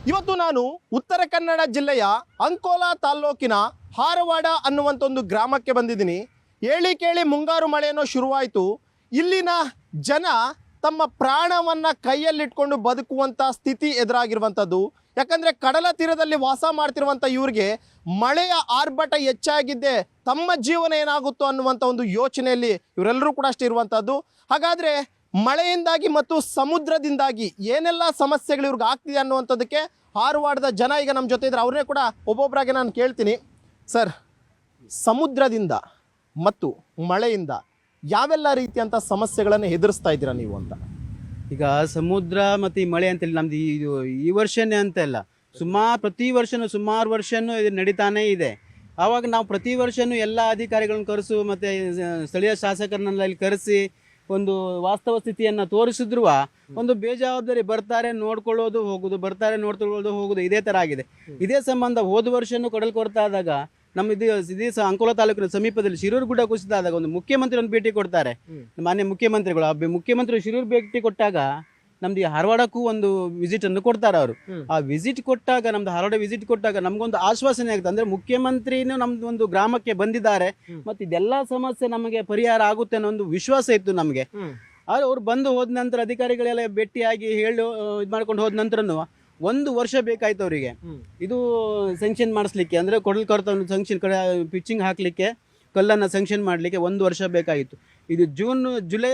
ಇವತ್ತು ನಾನು ಉತ್ತರ ಕನ್ನಡ ಜಿಲ್ಲೆಯ ಅಂಕೋಲಾ ತಾಲ್ಲೂಕಿನ ಹಾರವಾಡ ಅನ್ನುವಂಥ ಒಂದು ಗ್ರಾಮಕ್ಕೆ ಬಂದಿದ್ದೀನಿ. ಹೇಳಿ ಕೇಳಿ ಮುಂಗಾರು ಮಳೆಯನ್ನು ಶುರುವಾಯಿತು. ಇಲ್ಲಿನ ಜನ ತಮ್ಮ ಪ್ರಾಣವನ್ನು ಕೈಯಲ್ಲಿಟ್ಕೊಂಡು ಬದುಕುವಂಥ ಸ್ಥಿತಿ ಎದುರಾಗಿರುವಂಥದ್ದು. ಯಾಕಂದರೆ ಕಡಲ ತೀರದಲ್ಲಿ ವಾಸ ಮಾಡ್ತಿರುವಂಥ ಇವ್ರಿಗೆ ಮಳೆಯ ಆರ್ಭಟ ಹೆಚ್ಚಾಗಿದ್ದೆ ತಮ್ಮ ಜೀವನ ಏನಾಗುತ್ತೋ ಅನ್ನುವಂಥ ಒಂದು ಯೋಚನೆಯಲ್ಲಿ ಇವರೆಲ್ಲರೂ ಕೂಡ ಅಷ್ಟೇ ಇರುವಂಥದ್ದು. ಹಾಗಾದರೆ ಮಳೆಯಿಂದಾಗಿ ಮತ್ತು ಸಮುದ್ರದಿಂದಾಗಿ ಏನೆಲ್ಲ ಸಮಸ್ಯೆಗಳು ಇವ್ರಿಗೆ ಆಗ್ತಿದೆ ಅನ್ನುವಂಥದ್ದಕ್ಕೆ ಹಾರವಾಡದ ಜನ ಈಗ ನಮ್ಮ ಜೊತೆ ಇದ್ದಾರೆ. ಅವ್ರನ್ನೇ ಕೂಡ ಒಬ್ಬೊಬ್ಬರಾಗೆ ನಾನು ಕೇಳ್ತೀನಿ. ಸರ್, ಸಮುದ್ರದಿಂದ ಮತ್ತು ಮಳೆಯಿಂದ ಯಾವೆಲ್ಲ ರೀತಿಯಂಥ ಸಮಸ್ಯೆಗಳನ್ನು ಎದುರಿಸ್ತಾ ಇದ್ದೀರಾ ನೀವು ಅಂತ? ಈಗ ಸಮುದ್ರ ಮತ್ತು ಈ ಮಳೆ ಅಂತೇಳಿ ನಮ್ದು ಈ ವರ್ಷನೇ ಅಂತಲ್ಲ, ಪ್ರತಿ ವರ್ಷನೂ ಸುಮಾರು ವರ್ಷನೂ ಇದು ನಡೀತಾನೇ ಇದೆ. ಆವಾಗ ನಾವು ಪ್ರತಿ ವರ್ಷನೂ ಎಲ್ಲ ಅಧಿಕಾರಿಗಳನ್ನ ಕರೆಸು ಮತ್ತು ಸ್ಥಳೀಯ ಶಾಸಕರನ್ನೆಲ್ಲ ಇಲ್ಲಿ ಕರೆಸಿ ಒಂದು ವಾಸ್ತವ ಸ್ಥಿತಿಯನ್ನು ತೋರಿಸಿದ್ರು ಒಂದು ಬೇಜವಾಬ್ದಾರಿ, ಬರ್ತಾರೆ ನೋಡ್ಕೊಳ್ಳೋದು ಹೋಗೋದು, ಬರ್ತಾರೆ ನೋಡ್ಕೊಳ್ಳೋದು ಹೋಗೋದು, ಇದೇ ಥರ ಆಗಿದೆ. ಇದೇ ಸಂಬಂಧ ಹೋದ ವರ್ಷನೂ ಕಡಲ್ ಕೊರತಾ ಆದಾಗ ನಮ್ಮ ಇದೇ ಅಂಕೋಲಾ ತಾಲೂಕಿನ ಸಮೀಪದಲ್ಲಿ ಶಿರೂರು ಗುಡ್ಡ ಕುಸಿದಾದಾಗ ಒಂದು ಮುಖ್ಯಮಂತ್ರಿ ಒಂದು ಭೇಟಿ ಕೊಡ್ತಾರೆ, ಮಾನ್ಯ ಮುಖ್ಯಮಂತ್ರಿಗಳು. ಆ ಮುಖ್ಯಮಂತ್ರಿ ಶಿರೂರು ಭೇಟಿ ಕೊಟ್ಟಾಗ ನಮ್ದು ಈ ಹಾರವಾಡಕ್ಕೂ ಒಂದು ವಿಸಿಟ್ ಅನ್ನು ಕೊಡ್ತಾರೆ ಅವರು. ಆ ವಿಸಿಟ್ ಕೊಟ್ಟಾಗ, ನಮ್ದು ಹಾರವಾಡ ವಿಸಿಟ್ ಕೊಟ್ಟಾಗ ನಮ್ಗೊಂದು ಆಶ್ವಾಸನೆ ಆಗುತ್ತೆ. ಅಂದ್ರೆ ಮುಖ್ಯಮಂತ್ರಿನೂ ನಮ್ದು ಒಂದು ಗ್ರಾಮಕ್ಕೆ ಬಂದಿದ್ದಾರೆ ಮತ್ತೆ ಇದೆಲ್ಲ ಸಮಸ್ಯೆ ನಮಗೆ ಪರಿಹಾರ ಆಗುತ್ತೆ ಅನ್ನೋ ಒಂದು ವಿಶ್ವಾಸ ಇತ್ತು ನಮಗೆ. ಆದ್ರೆ ಅವ್ರು ಬಂದು ಹೋದ ನಂತರ ಅಧಿಕಾರಿಗಳೆಲ್ಲ ಭೇಟಿಯಾಗಿ ಇದು ಮಾಡ್ಕೊಂಡು ಹೋದ ನಂತರನು 1 ವರ್ಷ ಬೇಕಾಯ್ತು ಅವರಿಗೆ ಇದು ಸ್ಯಾಂಕ್ಷನ್ ಮಾಡಿಸ್ಲಿಕ್ಕೆ. ಅಂದ್ರೆ ಕೊಡಲ್ ಕೊರತ ಸ್ಯಾಂಕ್ಷನ್ ಪಿಚ್ಚಿಂಗ್ ಹಾಕ್ಲಿಕ್ಕೆ, ಕಲ್ಲನ್ನು ಸ್ಯಾಂಕ್ಷನ್ ಮಾಡ್ಲಿಕ್ಕೆ 1 ವರ್ಷ ಬೇಕಾಗಿತ್ತು. ಇದು ಜುಲೈ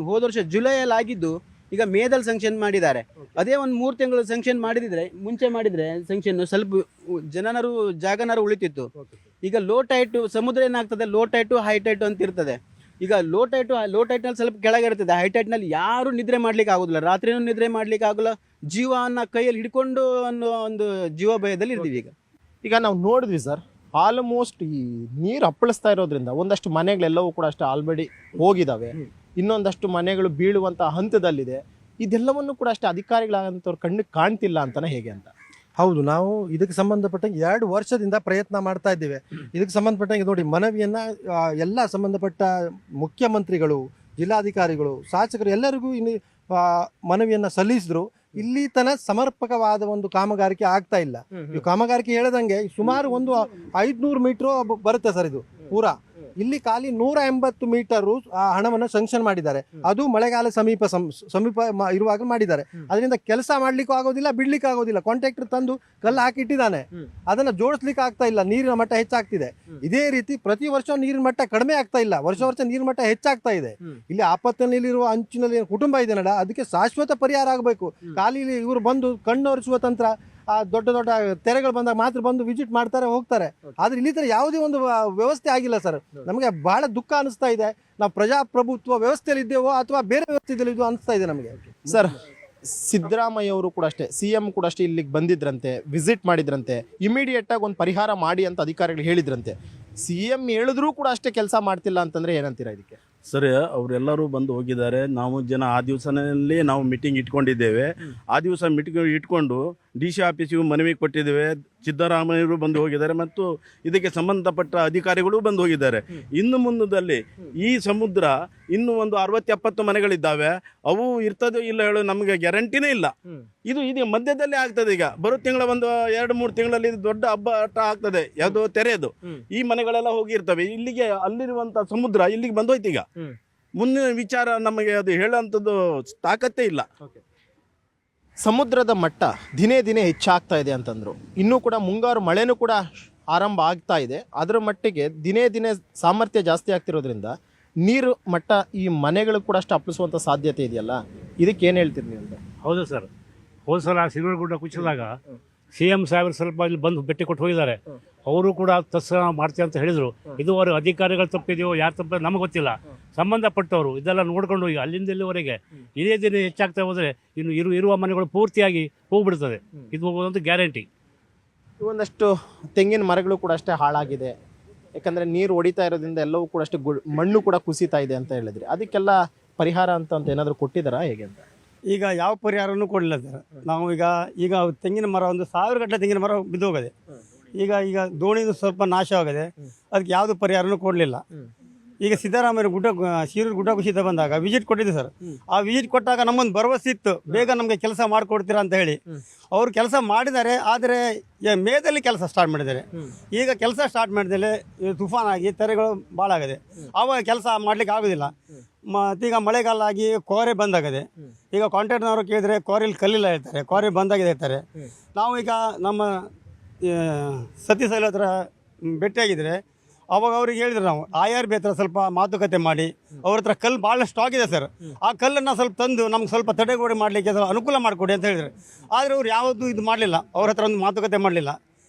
ಹೋದ ವರ್ಷ ಜುಲೈಯಲ್ಲಿ ಆಗಿದ್ದು ಈಗ ಮೇದಲ್ಲಿ ಸ್ಯಾಂಕ್ಷನ್ ಮಾಡಿದ್ದಾರೆ. ಅದೇ ಒಂದು 3 ತಿಂಗಳು ಸ್ಯಾಂಕ್ಷನ್ ಮುಂಚೆ ಮಾಡಿದ್ರೆ ಸ್ಯಾಂಕ್ಷನ್ ಸ್ವಲ್ಪ ಜಾಗನಾರು ಉಳಿತಿತ್ತು. ಈಗ ಲೋ ಟೈಟ್ ಸಮುದ್ರ ಏನಾಗ್ತದೆ, ಲೋ ಟೈಟು ಹೈ ಟೈಟು ಅಂತ ಇರ್ತದೆ. ಈಗ ಲೋ ಟೈಟ್ನಲ್ಲಿ ಸ್ವಲ್ಪ ಕೆಳಗೆ ಇರ್ತದೆ, ಹೈ ಟೈಟ್ನಲ್ಲಿ ಯಾರು ನಿದ್ರೆ ಮಾಡ್ಲಿಕ್ಕೆ ಆಗೋದಿಲ್ಲ, ರಾತ್ರಿನೂ ನಿದ್ರೆ ಮಾಡ್ಲಿಕ್ಕೆ ಆಗೋಲ್ಲ, ಜೀವನ ಕೈಯಲ್ಲಿ ಹಿಡ್ಕೊಂಡು ಅನ್ನೋ ಒಂದು ಜೀವ ಭಯದಲ್ಲಿ ಇರ್ತೀವಿ. ಈಗ ನಾವು ನೋಡಿದ್ವಿ ಸರ್, ಆಲ್ಮೋಸ್ಟ್ ಈ ನೀರು ಅಪ್ಪಳಿಸ್ತಾ ಇರೋದ್ರಿಂದ ಒಂದಷ್ಟು ಮನೆಗಳೆಲ್ಲವೂ ಕೂಡ ಅಷ್ಟೇ ಆಲ್ರೆಡಿ ಹೋಗಿದ್ದಾವೆ, ಇನ್ನೊಂದಷ್ಟು ಮನೆಗಳು ಬೀಳುವಂಥ ಹಂತದಲ್ಲಿದೆ. ಇದೆಲ್ಲವನ್ನು ಕೂಡ ಅಷ್ಟೇ ಅಧಿಕಾರಿಗಳಾಗಂಥವ್ರು ಕಣ್ಣಿಗೆ ಕಾಣ್ತಿಲ್ಲ ಅಂತಾನೆ ಹೇಗೆ ಅಂತ? ಹೌದು, ನಾವು ಇದಕ್ಕೆ ಸಂಬಂಧಪಟ್ಟಂಗೆ 2 ವರ್ಷದಿಂದ ಪ್ರಯತ್ನ ಮಾಡ್ತಾ ಇದ್ದೇವೆ. ಇದಕ್ಕೆ ಸಂಬಂಧಪಟ್ಟಂಗೆ ನೋಡಿ, ಮನವಿಯನ್ನು ಎಲ್ಲ ಸಂಬಂಧಪಟ್ಟ ಮುಖ್ಯಮಂತ್ರಿಗಳು, ಜಿಲ್ಲಾಧಿಕಾರಿಗಳು, ಶಾಸಕರು ಎಲ್ಲರಿಗೂ ಮನವಿಯನ್ನು ಸಲ್ಲಿಸಿದ್ರು. ಇಲ್ಲಿ ತನ ಸಮರ್ಪಕವಾದ ಒಂದು ಕಾಮಗಾರಿಕೆ ಆಗ್ತಾ ಇಲ್ಲ. ಈ ಕಾಮಗಾರಿಕೆ ಹೇಳದಂಗೆ ಸುಮಾರು ಒಂದು 500 ಮೀಟರ್ ಬರುತ್ತೆ ಸರ್. ಇದು ಪೂರಾ ಇಲ್ಲಿ ಖಾಲಿ 180 ಮೀಟರು ಹಣವನ್ನು ಸ್ಯಾಂಕ್ಷನ್ ಮಾಡಿದ್ದಾರೆ. ಅದು ಮಳೆಗಾಲ ಸಮೀಪ ಇರುವಾಗ ಮಾಡಿದ್ದಾರೆ. ಅದರಿಂದ ಕೆಲಸ ಮಾಡ್ಲಿಕ್ಕೂ ಆಗೋದಿಲ್ಲ, ಬಿಡ್ಲಿಕ್ಕೆ ಆಗೋದಿಲ್ಲ. ಕಾಂಟ್ರಾಕ್ಟರ್ ತಂದು ಕಲ್ಲು ಹಾಕಿಟ್ಟಿದ್ದಾನೆ, ಅದನ್ನ ಜೋಡಿಸ್ಲಿಕ್ಕೆ ಆಗ್ತಾ ಇಲ್ಲ. ನೀರಿನ ಮಟ್ಟ ಹೆಚ್ಚಾಗ್ತಿದೆ. ಇದೇ ರೀತಿ ಪ್ರತಿ ವರ್ಷ ನೀರಿನ ಮಟ್ಟ ಕಡಿಮೆ ಆಗ್ತಾ ಇಲ್ಲ, ವರ್ಷ ನೀರಿನ ಮಟ್ಟ ಹೆಚ್ಚಾಗ್ತಾ ಇದೆ. ಇಲ್ಲಿ ಆಪತ್ತಿನಲ್ಲಿರುವ ಅಂಚಿನಲ್ಲಿ ಕುಟುಂಬ ಇದೆ ನಡ, ಅದಕ್ಕೆ ಶಾಶ್ವತ ಪರಿಹಾರ ಆಗಬೇಕು. ಖಾಲಿ ಇವರು ಬಂದು ಕಣ್ಣೊರೆಸುವ ತಂತ್ರ, ಆ ದೊಡ್ಡ ದೊಡ್ಡ ತೆರೆಗಳು ಬಂದಾಗ ಮಾತ್ರ ಬಂದು ವಿಸಿಟ್ ಮಾಡ್ತಾರೆ, ಹೋಗ್ತಾರೆ. ಆದ್ರೆ ಇಲ್ಲಿ ತರ ಯಾವುದೇ ಒಂದು ವ್ಯವಸ್ಥೆ ಆಗಿಲ್ಲ ಸರ್. ನಮಗೆ ಬಹಳ ದುಃಖ ಅನಿಸ್ತಾ ಇದೆ. ನಾವು ಪ್ರಜಾಪ್ರಭುತ್ವ ವ್ಯವಸ್ಥೆಯಲ್ಲಿ ಇದ್ದೇವೋ ಅಥವಾ ಬೇರೆ ವ್ಯವಸ್ಥೆಯಲ್ಲಿ ಇದು ಅನಿಸ್ತಾ ಇದೆ ನಮಗೆ. ಸರ್, ಸಿದ್ದರಾಮಯ್ಯ ಅವರು ಕೂಡ ಅಷ್ಟೇ, CM ಕೂಡ ಅಷ್ಟೇ ಇಲ್ಲಿಗೆ ಬಂದಿದ್ರಂತೆ, ವಿಸಿಟ್ ಮಾಡಿದ್ರಂತೆ, ಇಮಿಡಿಯೇಟ್ ಆಗಿ ಒಂದು ಪರಿಹಾರ ಮಾಡಿ ಅಂತ ಅಧಿಕಾರಿಗಳು ಹೇಳಿದ್ರಂತೆ. CM ಹೇಳಿದ್ರೂ ಕೂಡ ಅಷ್ಟೇ ಕೆಲಸ ಮಾಡ್ತಿಲ್ಲ ಅಂತಂದ್ರೆ ಏನಂತೀರಾ ಇದಕ್ಕೆ? ಸರ್, ಅವರೆಲ್ಲರೂ ಬಂದು ಹೋಗಿದ್ದಾರೆ. ನಾವು ಜನ ಆ ದಿವಸನಲ್ಲಿ ನಾವು ಮೀಟಿಂಗ್ ಇಟ್ಕೊಂಡಿದ್ದೇವೆ. ಆ ದಿವಸ ಮೀಟಿಂಗ್ ಇಟ್ಕೊಂಡು DC ಆಫೀಸಿಗೂ ಮನವಿ ಕೊಟ್ಟಿದ್ದೇವೆ. ಸಿದ್ದರಾಮಯ್ಯರು ಬಂದು ಹೋಗಿದ್ದಾರೆ ಮತ್ತು ಇದಕ್ಕೆ ಸಂಬಂಧಪಟ್ಟ ಅಧಿಕಾರಿಗಳು ಬಂದು ಹೋಗಿದ್ದಾರೆ. ಇನ್ನು ಮುಂದದಲ್ಲಿ ಈ ಸಮುದ್ರ ಇನ್ನೂ ಒಂದು 60-70 ಮನೆಗಳಿದ್ದಾವೆ. ಅವು ಇರ್ತದೋ ಇಲ್ಲ ಹೇಳೋ ನಮಗೆ ಗ್ಯಾರಂಟಿನೇ ಇಲ್ಲ. ಇದು ಮಧ್ಯದಲ್ಲಿ ಆಗ್ತದೆ. ಈಗ ಬರೋ ತಿಂಗಳ ಒಂದು 2-3 ತಿಂಗಳಲ್ಲಿ ದೊಡ್ಡ ಹಬ್ಬ ಆಗ್ತದೆ, ಯಾವುದೋ ತೆರೆದು ಈ ಮನೆಗಳೆಲ್ಲ ಹೋಗಿರ್ತವೆ. ಇಲ್ಲಿಗೆ ಅಲ್ಲಿರುವಂತ ಸಮುದ್ರ ಇಲ್ಲಿಗೆ ಬಂದೋಯ್ತು. ಈಗ ಮುಂದಿನ ವಿಚಾರ ನಮಗೆ ಅದು ಹೇಳುವಂಥದ್ದು ತಾಕತ್ತೇ ಇಲ್ಲ. ಸಮುದ್ರದ ಮಟ್ಟ ದಿನೇ ದಿನೇ ಹೆಚ್ಚಾಗ್ತಾ ಇದೆ ಅಂತಂದ್ರು. ಇನ್ನೂ ಕೂಡ ಮುಂಗಾರು ಮಳೆನೂ ಕೂಡ ಆರಂಭ ಆಗ್ತಾ ಇದೆ. ಅದರ ಮಟ್ಟಿಗೆ ದಿನೇ ದಿನೇ ಸಾಮರ್ಥ್ಯ ಜಾಸ್ತಿ ಆಗ್ತಿರೋದ್ರಿಂದ ನೀರು ಮಟ್ಟ ಈ ಮನೆಗಳು ಕೂಡ ಅಷ್ಟು ಅಪ್ಪಳಿಸುವಂಥ ಸಾಧ್ಯತೆ ಇದೆಯಲ್ಲ, ಇದಕ್ಕೆ ಏನು ಹೇಳ್ತೀರಿ ನೀವು ಅಂತ? ಹೌದು ಸರ್, ಹೋದ ಸಲ ಶಿರೂರು ಗುಡ್ಡ ಕುಸಿದಾಗ CM ಸಾಹೇಬರು ಸ್ವಲ್ಪ ಇಲ್ಲಿ ಬಂದು ಭೇಟಿ ಕೊಟ್ಟು ಹೋಗಿದ್ದಾರೆ. ಅವರು ಕೂಡ ತತ್ಕ್ಷಣ ಮಾಡ್ತೀವಿ ಅಂತ ಹೇಳಿದರು. ಇದುವರೆಗೆ ಅಧಿಕಾರಿಗಳು ತಪ್ಪಿದೆಯೋ ಯಾರು ತಪ್ಪಿದೋ ನಮಗೆ ಗೊತ್ತಿಲ್ಲ. ಸಂಬಂಧಪಟ್ಟವರು ಇದೆಲ್ಲ ನೋಡ್ಕೊಂಡು ಹೋಗಿ ಅಲ್ಲಿಂದ ಇಲ್ಲಿವರೆಗೆ ಇದೇ ದಿನ ಹೆಚ್ಚಾಗ್ತಾ ಹೋದರೆ ಇನ್ನು ಇರುವ ಮನೆಗಳು ಪೂರ್ತಿಯಾಗಿ ಹೋಗ್ಬಿಡ್ತದೆ. ಇದು ಹೋಗೋದಂತೂ ಗ್ಯಾರಂಟಿ. ಒಂದಷ್ಟು ತೆಂಗಿನ ಮರಗಳು ಕೂಡ ಅಷ್ಟೇ ಹಾಳಾಗಿದೆ. ಯಾಕಂದರೆ ನೀರು ಹೊಡಿತಾ ಇರೋದ್ರಿಂದ ಎಲ್ಲವೂ ಕೂಡ ಅಷ್ಟೇ ಮಣ್ಣು ಕೂಡ ಕುಸಿತಾ ಇದೆ ಅಂತ ಹೇಳಿದ್ರಿ. ಅದಕ್ಕೆಲ್ಲ ಪರಿಹಾರ ಅಂತ ಏನಾದರೂ ಕೊಟ್ಟಿದ್ದಾರಾ ಹೇಗೆ ಅಂತ? ಈಗ ಯಾವ ಪರಿಹಾರನೂ ಕೊಡಲಿಲ್ಲ ಸರ್. ನಾವು ಈಗ ತೆಂಗಿನ ಮರ ಒಂದು 1000 ಗಟ್ಟಲೆ ತೆಂಗಿನ ಮರ ಬಿದ್ದೋಗದೆ. ಈಗ ದೋಣಿದು ಸ್ವಲ್ಪ ನಾಶ ಆಗಿದೆ, ಅದಕ್ಕೆ ಯಾವುದು ಪರಿಹಾರನೂ ಕೊಡಲಿಲ್ಲ. ಈಗ ಸಿದ್ದರಾಮಯ್ಯ ಶಿರೂರು ಗುಡ್ಡ ಕುಸಿತ ಬಂದಾಗ ವಿಸಿಟ್ ಕೊಟ್ಟಿದ್ದೆ ಸರ್. ಆ ವಿಸಿಟ್ ಕೊಟ್ಟಾಗ ನಮ್ಮೊಂದು ಭರವಸೆ ಇತ್ತು, ಬೇಗ ನಮಗೆ ಕೆಲಸ ಮಾಡಿಕೊಡ್ತೀರಾ ಅಂತ ಹೇಳಿ. ಅವರು ಕೆಲಸ ಮಾಡಿದ್ದಾರೆ, ಆದರೆ ಮೇದಲ್ಲಿ ಕೆಲಸ ಸ್ಟಾರ್ಟ್ ಮಾಡಿದ್ದಾರೆ. ಈಗ ಕೆಲಸ ಸ್ಟಾರ್ಟ್ ಮಾಡಿದರೆ ತುಫಾನ್ ಆಗಿ ತೆರೆಗಳು ಭಾಳ ಆಗಿದೆ, ಆವಾಗ ಕೆಲಸ ಮಾಡಲಿಕ್ಕೆ ಆಗೋದಿಲ್ಲ. ಮತ್ತೀಗ ಮಳೆಗಾಲ ಆಗಿ ಕೋರೆ ಬಂದಾಗಿದೆ. ಈಗ ಕಾಂಟ್ರಾಕ್ಟ್ನವರು ಕೇಳಿದರೆ ಕೋರೆಯಲ್ಲಿ ಕಲ್ಲಿಲ್ಲ ಹೇಳ್ತಾರೆ, ಕೋರೆ ಬಂದಾಗಿದೆ ಹೇಳ್ತಾರೆ. ನಾವು ಈಗ ನಮ್ಮ ಸತೀಶ್ ಹತ್ರ ಭೇಟಿಯಾಗಿದ್ದರೆ ಅವಾಗ ಅವ್ರಿಗೆ ಹೇಳಿದ್ರು, ನಾವು IRB ಹತ್ರ ಸ್ವಲ್ಪ ಮಾತುಕತೆ ಮಾಡಿ ಅವ್ರ ಹತ್ರ ಕಲ್ಲು ಭಾಳ ಸ್ಟಾಕ್ ಇದೆ ಸರ್, ಆ ಕಲ್ಲನ್ನು ಸ್ವಲ್ಪ ತಂದು ನಮ್ಗೆ ಸ್ವಲ್ಪ ತಡೆಗೋಡೆ ಮಾಡಲಿಕ್ಕೆ ಅನುಕೂಲ ಮಾಡಿಕೊಡಿ ಅಂತ ಹೇಳಿದ್ರು. ಆದರೆ ಅವ್ರು ಯಾವುದು ಇದು ಮಾಡಲಿಲ್ಲ, ಅವ್ರ ಹತ್ರ ಒಂದು ಮಾತುಕತೆ ಮಾಡಲಿಲ್ಲ.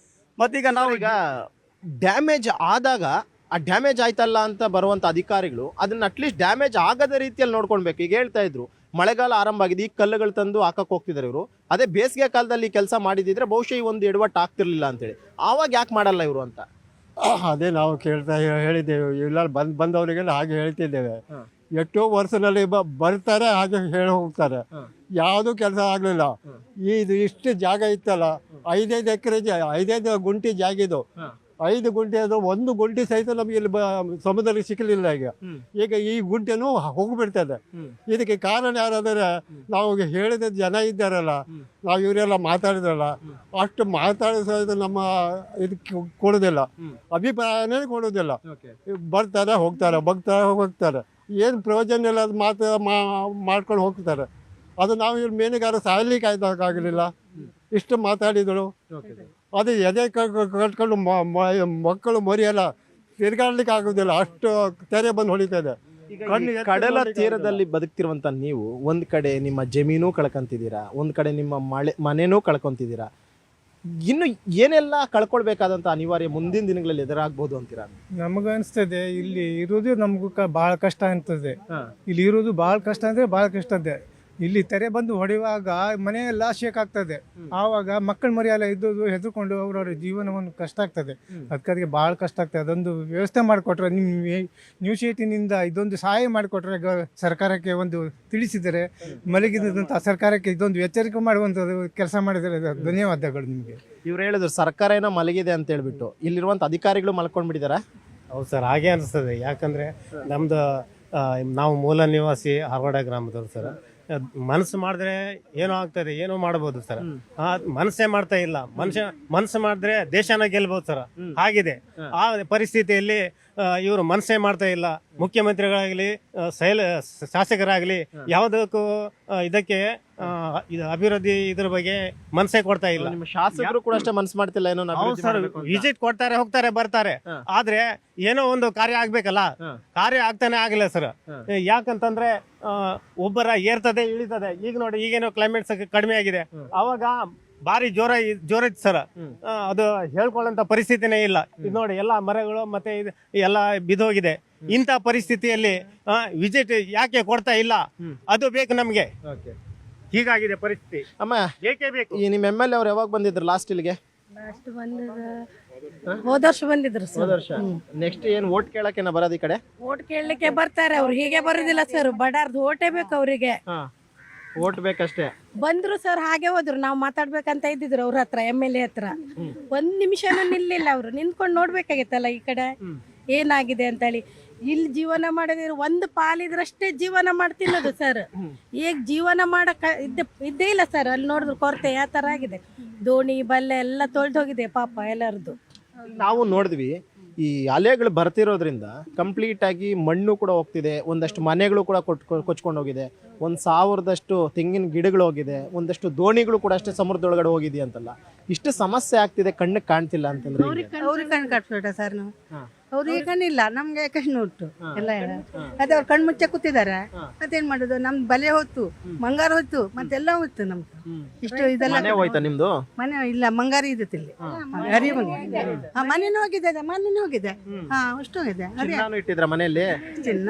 ಮತ್ತೀಗ ನಾವು ಈಗ ಡ್ಯಾಮೇಜ್ ಆದಾಗ ಆ ಡ್ಯಾಮೇಜ್ ಆಯ್ತಲ್ಲ ಅಂತ ಬರುವಂಥ ಅಧಿಕಾರಿಗಳು ಅದನ್ನ ಅಟ್ಲೀಸ್ಟ್ ಡ್ಯಾಮೇಜ್ ಆಗದ ರೀತಿಯಲ್ಲಿ ನೋಡ್ಕೊಳ್ಬೇಕು. ಈಗ ಹೇಳ್ತಾ ಇದ್ರು ಮಳೆಗಾಲ ಆರಂಭ ಆಗಿದೆ, ಈ ಕಲ್ಲುಗಳು ತಂದು ಹಾಕಕ್ಕೆ ಹೋಗ್ತಿದ್ದಾರೆ ಇವರು. ಅದೇ ಬೇಸಿಗೆ ಕಾಲದಲ್ಲಿ ಕೆಲಸ ಮಾಡಿದಿದ್ರೆ ಬಹುಶಃ ಈ ಒಂದು ಎಡವಟ್ಟು ಆಗ್ತಿರ್ಲಿಲ್ಲ ಅಂತೇಳಿ. ಆವಾಗ ಯಾಕೆ ಮಾಡಲ್ಲ ಇವರು ಅಂತ ಅದೇ ನಾವು ಹೇಳಿದ್ದೇವೆ, ಇಲ್ಲ ಬಂದವರಿಗೆಲ್ಲ ಹಾಗೆ ಹೇಳ್ತಿದ್ದೇವೆ. ಎಷ್ಟೋ ವರ್ಷದಲ್ಲಿ ಬರ್ತಾರೆ, ಹಾಗೆ ಹೇಳಿ ಹೋಗ್ತಾರೆ. ಯಾವುದೂ ಕೆಲಸ ಆಗಲಿಲ್ಲ. ಇದು ಇಷ್ಟು ಜಾಗ ಇತ್ತಲ್ಲ, 5 ಎಕರೆ 5 ಗುಂಟಿ ಜಾಗ ಇದು. 5 ಗುಂಟೆ ಅದು, 1 ಗುಂಟೆ ಸಹಿತ ನಮಗೆ ಇಲ್ಲಿ ಸಮುದ್ರಕ್ಕೆ ಸಿಕ್ಕಲಿಲ್ಲ. ಈಗ ಈ ಗುಂಟೆನೂ ಹೋಗ್ಬಿಡ್ತದೆ. ಇದಕ್ಕೆ ಕಾರಣ ಯಾರಾದರೆ ನಾವು ಹೇಳಿದ ಜನ ಇದ್ದಾರಲ್ಲ, ನಾವು ಇವರೆಲ್ಲ ಮಾತಾಡಿದ್ರಲ್ಲ, ಅಷ್ಟು ಮಾತಾಡಿಸೋದು ನಮ್ಮ ಇದಕ್ಕೆ ಕೊಡೋದಿಲ್ಲ, ಅಭಿಪ್ರಾಯನೇ ಕೊಡೋದಿಲ್ಲ. ಬರ್ತಾರೆ ಹೋಗ್ತಾರೆ, ಏನು ಪ್ರಯೋಜನ ಇಲ್ಲ. ಅದು ಮಾಡ್ಕೊಂಡು ಹೋಗ್ತಾರೆ. ಅದು ನಾವು ಇವ್ರು ಮೇನುಗಾರ ಸಾಯ್ಲಿಕ್ಕೆ ಆಯ್ತಾಗಲಿಲ್ಲ. ಇಷ್ಟು ಮಾತಾಡಿದಳು, ಅದು ಎದೆ ಕಟ್ಕೊಂಡು ಮಕ್ಕಳು ಮರಿಯಲ್ಲ ತಿರ್ಗಾಡ್ಲಿಕ್ಕೆ ಆಗೋದಿಲ್ಲ, ಅಷ್ಟು ತೆರೆ ಬಂದು ಹೊಡಿತದೆ. ಕಡಲ ತೀರದಲ್ಲಿ ಬದುಕ್ತಿರುವಂತ ನೀವು ಒಂದ್ ಕಡೆ ನಿಮ್ಮ ಜಮೀನು ಕಳ್ಕೊಂತಿದ್ದೀರಾ, ಒಂದ್ ಕಡೆ ನಿಮ್ಮ ಮನೆನೂ ಕಳ್ಕೊಂತಿದ್ದೀರಾ. ಇನ್ನು ಏನೆಲ್ಲ ಕಳ್ಕೊಳ್ಬೇಕಾದಂತ ಅನಿವಾರ್ಯ ಮುಂದಿನ ದಿನಗಳಲ್ಲಿ ಎದುರಾಗ್ಬೋದು ಅಂತೀರಾ? ನಮಗನ್ಸ್ತದೆ ಇಲ್ಲಿ ಇರೋದು ನಮಗೂ ಭಾಳ ಕಷ್ಟ ಅನ್ಸ್ತದೆ. ಇಲ್ಲಿ ಇರೋದು ಭಾಳ ಕಷ್ಟ ಅಂದರೆ ಭಾಳ ಕಷ್ಟ ಇದೆ. ಇಲ್ಲಿ ತೆರೆ ಬಂದು ಹೊಡೆಯುವಾಗ ಮನೆಯೆಲ್ಲ ಶೇಕ್ ಆಗ್ತದೆ. ಆವಾಗ ಮಕ್ಕಳ ಮರಿ ಎಲ್ಲ ಇದ್ದದ್ದು ಹೆದರ್ಕೊಂಡು ಅವ್ರವ್ರ ಜೀವನವನ್ನು ಕಷ್ಟ ಆಗ್ತದೆ. ಅದಕ್ಕೆ ಭಾಳ ಕಷ್ಟ ಆಗ್ತದೆ. ಅದೊಂದು ವ್ಯವಸ್ಥೆ ಮಾಡಿಕೊಟ್ರೆ, ನಿಮ್ಮ ನ್ಯೂಸ್ 18ನಿಂದ ಇದೊಂದು ಸಹಾಯ ಮಾಡಿಕೊಟ್ರೆ, ಸರ್ಕಾರಕ್ಕೆ ಒಂದು ತಿಳಿಸಿದರೆ, ಮಲಗಿದಂಥ ಸರ್ಕಾರಕ್ಕೆ ಇದೊಂದು ಎಚ್ಚರಿಕೆ ಮಾಡುವಂಥದ್ದು ಕೆಲಸ ಮಾಡಿದರೆ ಧನ್ಯವಾದಗಳು ನಿಮಗೆ. ಇವ್ರು ಹೇಳಿದ್ರು ಸರ್ಕಾರ ಏನೋ ಮಲಗಿದೆ ಅಂತ ಹೇಳ್ಬಿಟ್ಟು, ಇಲ್ಲಿರುವಂಥ ಅಧಿಕಾರಿಗಳು ಮಲ್ಕೊಂಡ್ಬಿಟ್ಟಿದಾರ? ಹೌದು ಸರ್, ಹಾಗೆ ಅನಿಸ್ತದೆ. ಯಾಕಂದರೆ ನಮ್ಮದು ನಾವು ಮೂಲ ನಿವಾಸಿ ಹಾರವಾಡ ಗ್ರಾಮದವ್ರು ಸರ್. ಮನಸ್ಸು ಮಾಡಿದ್ರೆ ಏನೋ ಆಗ್ತದೆ, ಏನೋ ಮಾಡ್ಬೋದು ಸರ್. ಮನಸ್ಸೇ ಮಾಡ್ತಾ ಇಲ್ಲ. ಮನಸ್ಸು ಮಾಡಿದ್ರೆ ದೇಶನ ಗೆಲ್ಬೋದು ಸರ್. ಆಗಿದೆ ಆ ಪರಿಸ್ಥಿತಿಯಲ್ಲಿ ಇವರು ಮನಸ್ಸೇ ಮಾಡ್ತಾ ಇಲ್ಲ. ಮುಖ್ಯಮಂತ್ರಿಗಳಾಗಲಿ ಶಾಸಕರಾಗಲಿ ಯಾವುದಕ್ಕೂ ಇದಕ್ಕೆ ಇದು ಅಭಿವೃದ್ಧಿ ಇದ್ರ ಬಗ್ಗೆ ಮನಸ್ಸೇ ಕೊಡ್ತಾ ಇಲ್ಲ. ನಿಮ್ಮ ಶಾಸಕರು ಕೂಡ ಅಷ್ಟೇ ಮನಸ್ಸು ಮಾಡ್ತಿಲ್ಲ ಏನೋ. ಹೌದು ಸರ್, ವಿಸಿಟ್ ಕೊಡ್ತಾರೆ, ಹೋಗ್ತಾರೆ, ಬರ್ತಾರೆ. ಆದ್ರೆ ಏನೋ ಒಂದು ಕಾರ್ಯ ಆಗ್ಬೇಕಲ್ಲ, ಕಾರ್ಯ ಆಗ್ತಾನೆ ಆಗಿಲ್ಲ ಸರ್. ಯಾಕಂತಂದ್ರೆ ಒಬ್ಬರ ಏರ್ತದೆ ಇಳಿತದೆ. ಈಗ ನೋಡಿ, ಈಗೇನೋ ಕ್ಲೈಮೇಟ್ ಕಡಿಮೆ ಆಗಿದೆ, ಅವಾಗ ಭಾರಿ ಜೋರ ಇತ್ತು ಸರ್. ಅದು ಹೇಳ್ಕೊಳ್ಳೋಂಥ ಪರಿಸ್ಥಿತಿನೇ ಇಲ್ಲ. ಇದು ನೋಡಿ, ಎಲ್ಲ ಮರಗಳು ಮತ್ತೆ ಎಲ್ಲ ಬಿದ್ದೋಗಿದೆ. ಇಂಥ ಪರಿಸ್ಥಿತಿಯಲ್ಲಿ ವಿಸಿಟ್ ಯಾಕೆ ಕೊಡ್ತಾ ಇಲ್ಲ? ಅದು ಬೇಕು ನಮ್ಗೆ. ಹೀಗಾಗಿದೆ ಪರಿಸ್ಥಿತಿ. ಅಮ್ಮ, ಏಕೆ ಬೇಕು? ಈ ನಿಮ್ಮ MLA ಅವ್ರು ಯಾವಾಗ ಬಂದಿದ್ರು ಲಾಸ್ಟ್ ಇಲ್ಲಿಗೆ? ಹೋದ ವರ್ಷ ಬಂದಿದ್ರು ಸರ್. ಹೋದ ವರ್ಷ. ನೆಕ್ಸ್ಟ್ ಏನ್ ವೋಟ್ ಕೇಳಕ್ಕೆ ಬರೋದು ಈ ಕಡೆ? ವೋಟ್ ಕೇಳಲಿಕ್ಕೆ ಬರ್ತಾರೆ ಅವ್ರು, ಹೀಗೆ ಬರೋದಿಲ್ಲ ಸರ್. ಬಡಾರ್ದು ಓಟೇ ಬೇಕು ಅವರಿಗೆ. ವೋಟ್ ಬೇಕಷ್ಟೇ. ಬಂದ್ರು ಸರ್, ಹಾಗೆ ಹೋದ್ರು. ನಾವು ಮಾತಾಡ್ಬೇಕಂತ ಇದ್ದಿದ್ರು ಅವ್ರ ಹತ್ರ, MLA ಹತ್ರ. 1 ನಿಮಿಷನೂ ನಿಲ್ಲಿಲ್ಲ. ಅವರು ನಿಂತ್ಕೊಂಡು ನೋಡ್ಬೇಕಾಗಿತ್ತಲ್ಲ ಈ ಕಡೆ ಏನಾಗಿದೆ ಅಂತೇಳಿ. ಇಲ್ಲಿ ಜೀವನ ಮಾಡಿದ್ರೆ ಒಂದು ಪಾಲಿದ್ರಷ್ಟೇ ಜೀವನ ಮಾಡ್ತಿನ್ನೋದು ಸರ್. ಈಗ ಜೀವನ ಮಾಡಕ್ ಇದ್ದೇ ಇಲ್ಲ ಸರ್. ಅಲ್ಲಿ ನೋಡಿದ್ರು ಕೊರತೆ ಯಾವ ತರ ಆಗಿದೆ. ದೋಣಿ ಬಲ್ಲೆ ಎಲ್ಲ ತೊಳ್ದು ಹೋಗಿದೆ ಪಾಪ ಎಲ್ಲರದ್ದು. ನಾವು ನೋಡಿದ್ವಿ, ಈ ಅಲೆಗಳು ಬರ್ತಿರೋದ್ರಿಂದ ಕಂಪ್ಲೀಟ್ ಆಗಿ ಮಣ್ಣು ಕೂಡ ಹೋಗ್ತಿದೆ, ಒಂದಷ್ಟು ಮನೆಗಳು ಕೂಡ ಕೊಚ್ಕೊಂಡು ಹೋಗಿದೆ, 1000ದಷ್ಟು ತೆಂಗಿನ ಗಿಡಗಳು ಹೋಗಿದೆ, ಒಂದಷ್ಟು ದೋಣಿಗಳು ಕೂಡ ಅಷ್ಟೇ ಸಮುದ್ರದೊಳಗಡೆ ಹೋಗಿದೆ ಅಂತಲ್ಲ. ಇಷ್ಟು ಸಮಸ್ಯೆ ಆಗ್ತಿದೆ, ಕಣ್ಣಿಗೆ ಕಾಣ್ತಿಲ್ಲ ಅಂತಂದ್ರೆ ಅವ್ರಿಗೆ ಕಣ್ಣು ಕಟ್ಬಿಟ್ಟ ಸರ್. ನಾವು ಅವ್ರಿಗೆ ಕಣ್ಣಿಲ್ಲ, ನಮ್ಗೆ ಕಣ್ಣು ಉಂಟು ಎಲ್ಲ. ಅದೇ ಅವ್ರು ಕಣ್ಣು ಮುಚ್ಚೆ ಕೂತಿದ್ದಾರೆ, ಮತ್ತೇನ್ ಮಾಡುದು? ನಮ್ದು ಬಲೆ ಹೊತ್ತು, ಮಂಗಾರ ಹೊತ್ತು, ಮತ್ತೆಲ್ಲ ಹೊತ್ತು ನಮ್ದು. ಇಷ್ಟು ಇದೆಲ್ಲ ಮನೆ ಹೋಯ್ತಾ ನಿಮ್ದು? ಮನೆ ಇಲ್ಲ, ಮಂಗಾರ ಇದ್ದಿತ್ತು ಇಲ್ಲಿ, ಹರಿಮಂಗ. ಮನೇನು ಹೋಗಿದೆ, ಮನೇನು ಹೋಗಿದೆ. ಅಷ್ಟು ಹೋಗಿದೆ. ಚಿನ್ನಾನು ಇಟ್ಟಿದ್ರ ಮನೆಯಲ್ಲಿ? ಚಿನ್ನ